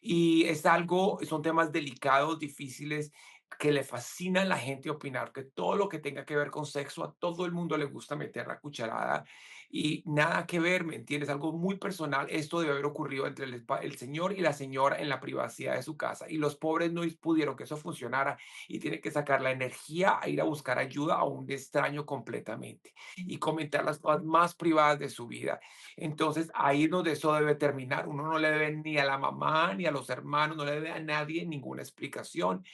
y es algo, son temas delicados, difíciles, que le fascina a la gente opinar, que todo lo que tenga que ver con sexo, a todo el mundo le gusta meter la cucharada y nada que ver, ¿me entiendes? Algo muy personal. Esto debe haber ocurrido entre el señor y la señora en la privacidad de su casa y los pobres no pudieron que eso funcionara y tienen que sacar la energía a ir a buscar ayuda a un extraño completamente y comentar las cosas más privadas de su vida. Entonces, ahí es donde eso debe terminar. Uno no le debe ni a la mamá, ni a los hermanos, no le debe a nadie ninguna explicación,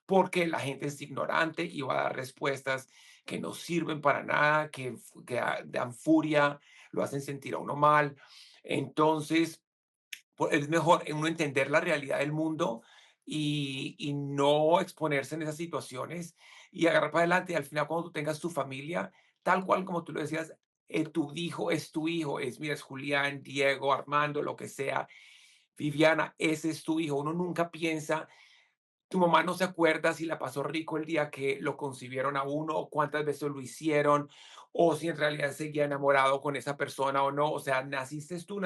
porque la gente es ignorante y va a dar respuestas que no sirven para nada, que dan furia, lo hacen sentir a uno mal. Entonces, es mejor uno entender la realidad del mundo y no exponerse en esas situaciones y agarrar para adelante. Y al final, cuando tú tengas tu familia, tal cual como tú lo decías, tu hijo es tu hijo, mira, es Julián, Diego, Armando, lo que sea, Viviana, ese es tu hijo. Uno nunca piensa Tu mamá no se acuerda si la pasó rico el día que lo concibieron a uno, o cuántas veces lo hicieron, o si en realidad seguía enamorado con esa persona o no. O sea, naciste tú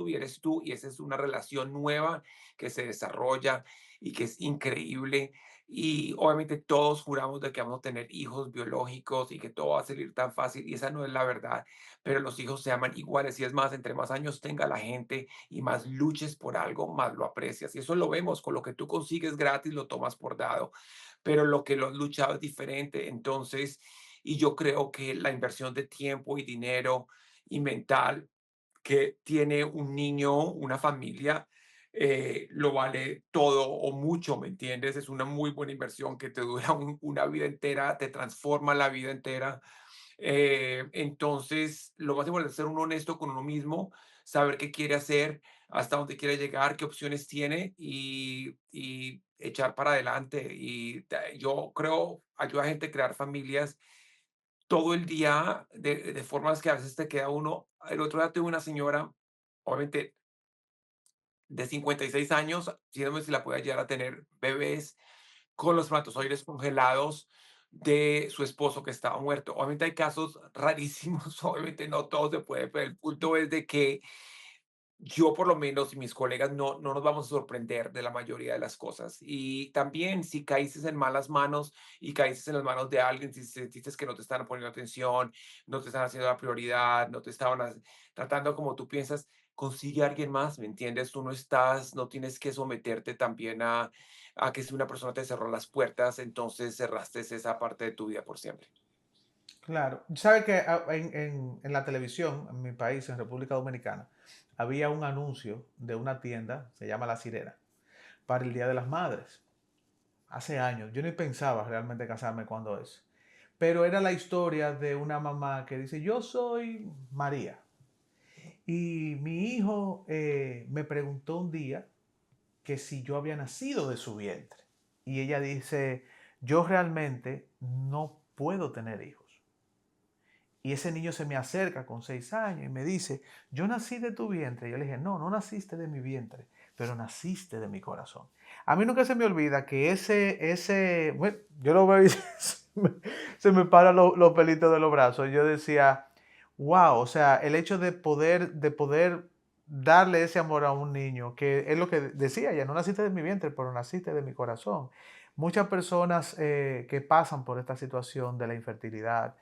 y eres tú, y esa es una relación nueva que se desarrolla y que es increíble. Y obviamente todos juramos de que vamos a tener hijos biológicos y que todo va a salir tan fácil, y esa no es la verdad. Pero los hijos se aman iguales, y es más, entre más años tenga la gente y más luches por algo, más lo aprecias. Y eso lo vemos con lo que tú consigues gratis, lo tomas por dado, pero lo que lo has luchado es diferente. Entonces, y yo creo que la inversión de tiempo y dinero y mental que tiene un niño, una familia, lo vale todo o mucho, ¿me entiendes? Es una muy buena inversión que te dura una vida entera, te transforma la vida entera. Entonces, lo más importante es ser uno honesto con uno mismo, saber qué quiere hacer, hasta dónde quiere llegar, qué opciones tiene y echar para adelante. Y yo creo, ayuda a gente a crear familias todo el día de formas que a veces te queda uno. El otro día tuve una señora, obviamente de 56 años, diciéndome si la podía llegar a tener bebés con los espermatozoides congelados de su esposo que estaba muerto. Obviamente hay casos rarísimos, obviamente no todo se puede, pero el punto es de que yo por lo menos y mis colegas no nos vamos a sorprender de la mayoría de las cosas. Y también si caíste en malas manos y caíste en las manos de alguien, si sentiste que no te están poniendo atención, no te están haciendo la prioridad, no te estaban tratando como tú piensas, consigue a alguien más, ¿me entiendes? Tú no estás, no tienes que someterte también a que si una persona te cerró las puertas, entonces cerraste esa parte de tu vida por siempre. Claro. ¿Sabe que en la televisión, en mi país, en República Dominicana, había un anuncio de una tienda, se llama La Sirena, para el Día de las Madres? Hace años. Yo ni pensaba realmente casarme cuando es. Pero era la historia de una mamá que dice, yo soy María. Y mi hijo me preguntó un día que si yo había nacido de su vientre. Y ella dice, yo realmente no puedo tener hijos. Y ese niño se me acerca con 6 años y me dice, yo nací de tu vientre. Y yo le dije, no, no naciste de mi vientre, pero naciste de mi corazón. A mí nunca se me olvida que bueno, yo lo veo y se me paran los pelitos de los brazos. Yo decía, wow, o sea, el hecho de poder darle ese amor a un niño, que es lo que decía, ya no naciste de mi vientre, pero naciste de mi corazón. Muchas personas que pasan por esta situación de la infertilidad,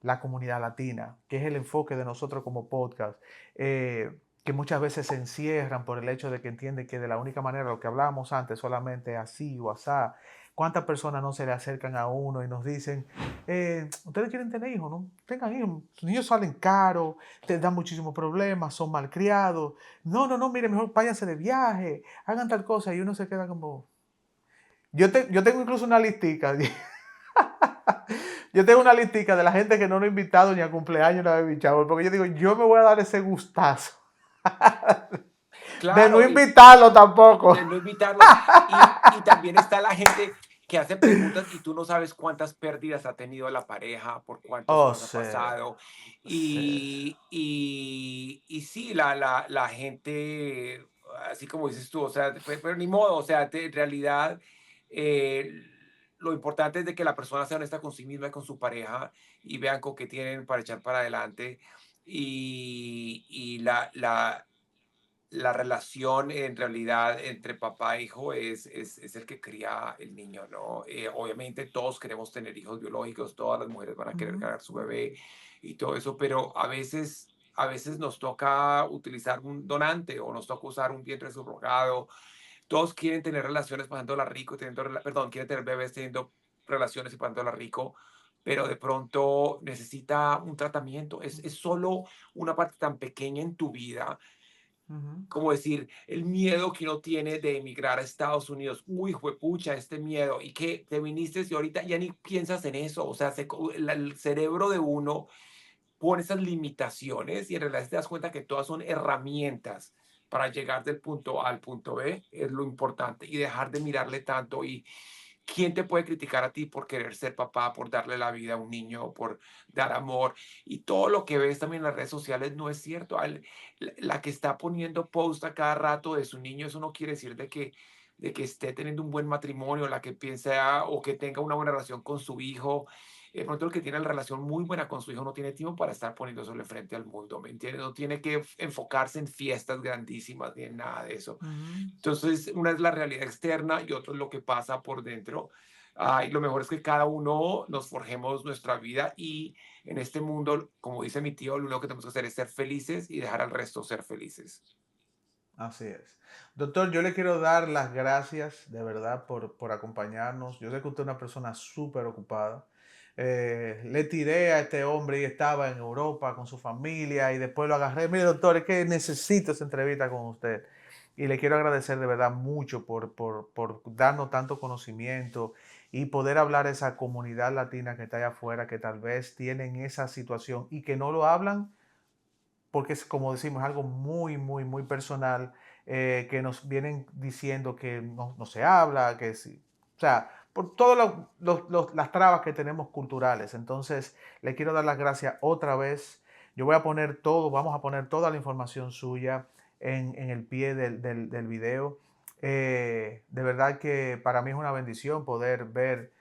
la comunidad latina, que es el enfoque de nosotros como podcast, que muchas veces se encierran por el hecho de que entienden que de la única manera, lo que hablábamos antes, solamente así o asá. ¿Cuántas personas no se le acercan a uno y nos dicen, ustedes quieren tener hijos, no? Tengan hijos, sus niños salen caros, te dan muchísimos problemas, son malcriados. No, no, no, mire, mejor váyanse de viaje, hagan tal cosa y uno se queda como... yo tengo incluso una listica. Yo tengo una listica de la gente que no lo he invitado ni a cumpleaños ni a baby shower, porque yo digo, yo me voy a dar ese gustazo de no Claro, invitarlo tampoco. de no invitarlo. Y también está la gente que hace preguntas y tú no sabes cuántas pérdidas ha tenido la pareja, por cuántas Oh, cosas ha sí, pasado. sí. Y sí, la gente, así como dices tú, o sea, pero ni modo, o sea, en realidad eh, lo importante es de que la persona sea honesta con sí misma y con su pareja y vean con qué tienen para echar para adelante. Y la relación en realidad entre papá e hijo es el que cría el niño, ¿no? Obviamente todos queremos tener hijos biológicos, todas las mujeres van a querer Ujú, cargar su bebé y todo eso, pero a veces nos toca utilizar un donante o nos toca usar un vientre subrogado. Todos quieren tener relaciones pasándola rico, perdón, quieren tener bebés teniendo relaciones y pasándola rico, pero de pronto necesita un tratamiento. Es solo una parte tan pequeña en tu vida, ujú. como decir, el miedo que uno tiene de emigrar a Estados Unidos. Uy, juepucha, este miedo. Y que te viniste y ahorita ya ni piensas en eso. O sea, el cerebro de uno pone esas limitaciones y en realidad te das cuenta que todas son herramientas para llegar del punto A al punto B, es lo importante. Y dejar de mirarle tanto. Y ¿quién te puede criticar a ti por querer ser papá, por darle la vida a un niño, por dar amor? Y todo lo que ves también en las redes sociales no es cierto. La que está poniendo post a cada rato de su niño, eso no quiere decir de que esté teniendo un buen matrimonio, la que piensa o que tenga una buena relación con su hijo. De pronto el que tiene la relación muy buena con su hijo no tiene tiempo para estar poniéndosele frente al mundo, ¿me entiendes? No tiene que enfocarse en fiestas grandísimas ni en nada de eso. Ujú. Entonces, una es la realidad externa y otro es lo que pasa por dentro. Y lo mejor es que cada uno nos forjemos nuestra vida y en este mundo, como dice mi tío, lo único que tenemos que hacer es ser felices y dejar al resto ser felices. Así es. Doctor, yo le quiero dar las gracias de verdad por acompañarnos. Yo sé que usted es una persona súper ocupada. Le tiré a este hombre y estaba en Europa con su familia y después lo agarré. Mire, doctor, es que necesito esa entrevista con usted. Y le quiero agradecer de verdad mucho por darnos tanto conocimiento y poder hablar a esa comunidad latina que está allá afuera, que tal vez tienen esa situación y que no lo hablan porque es como decimos, algo muy, muy, muy personal, que nos vienen diciendo que no se habla, que sí. O sea, por todas las trabas que tenemos culturales. Entonces, le quiero dar las gracias otra vez. Yo voy a poner todo, vamos a poner toda la información suya en el pie del video. De verdad que para mí es una bendición poder ver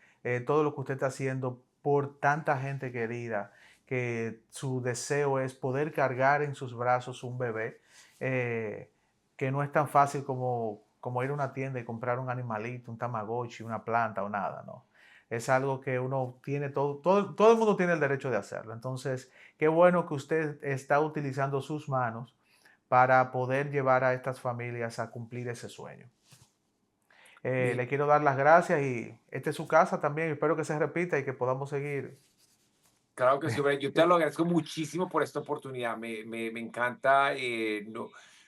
todo lo que usted está haciendo por tanta gente querida, que su deseo es poder cargar en sus brazos un bebé, eh, que no es tan fácil como ir a una tienda y comprar un animalito, un tamagotchi, una planta o nada, ¿no? Es algo que uno tiene, todo el mundo tiene el derecho de hacerlo. Entonces, qué bueno que usted está utilizando sus manos para poder llevar a estas familias a cumplir ese sueño. Mi- Le quiero dar las gracias y esta es su casa también. Espero que se repita y que podamos seguir. Claro que sí, hombre, yo te lo agradezco muchísimo por esta oportunidad. Me encanta.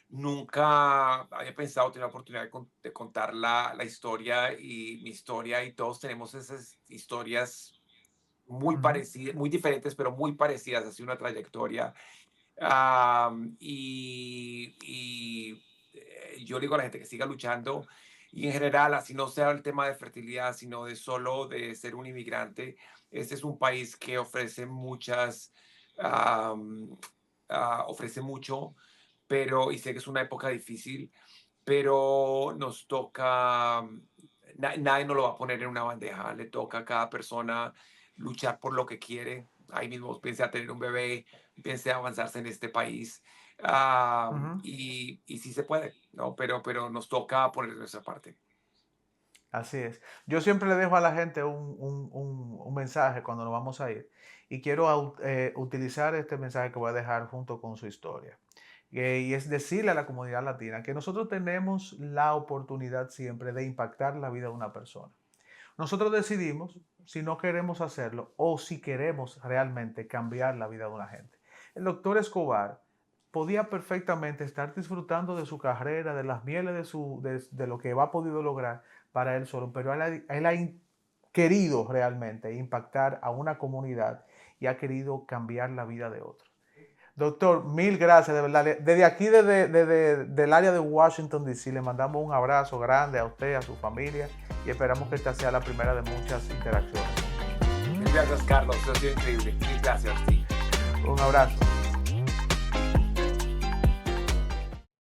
Nunca había pensado tener la oportunidad de contar la historia y mi historia, y todos tenemos esas historias muy Ujú. parecidas, muy diferentes, pero muy parecidas, así una trayectoria. Yo digo a la gente que siga luchando y en general, así no sea el tema de fertilidad, sino de solo de ser un inmigrante. Este es un país que ofrece am, ofrece mucho, pero, y sé que es una época difícil, pero nos toca, nadie nos lo va a poner en una bandeja, le toca a cada persona luchar por lo que quiere. Ahí mismo piense a tener un bebé, piense a avanzarse en este país. Ujú. Y sí se puede, ¿no? Pero nos toca poner nuestra parte. Así es. Yo siempre le dejo a la gente un mensaje cuando nos vamos a ir y quiero utilizar este mensaje que voy a dejar junto con su historia. Y es decirle a la comunidad latina que nosotros tenemos la oportunidad siempre de impactar la vida de una persona. Nosotros decidimos si no queremos hacerlo o si queremos realmente cambiar la vida de una gente. El doctor Escobar podía perfectamente estar disfrutando de su carrera, de las mieles de lo que ha podido lograr para él solo, pero él ha querido realmente impactar a una comunidad y ha querido cambiar la vida de otros. Doctor, mil gracias, de verdad. Desde aquí, del área de Washington, D.C., le mandamos un abrazo grande a usted, a su familia, y esperamos que esta sea la primera de muchas interacciones. Gracias, Carlos. Eso ha sido increíble. Mil gracias, sí. Un abrazo.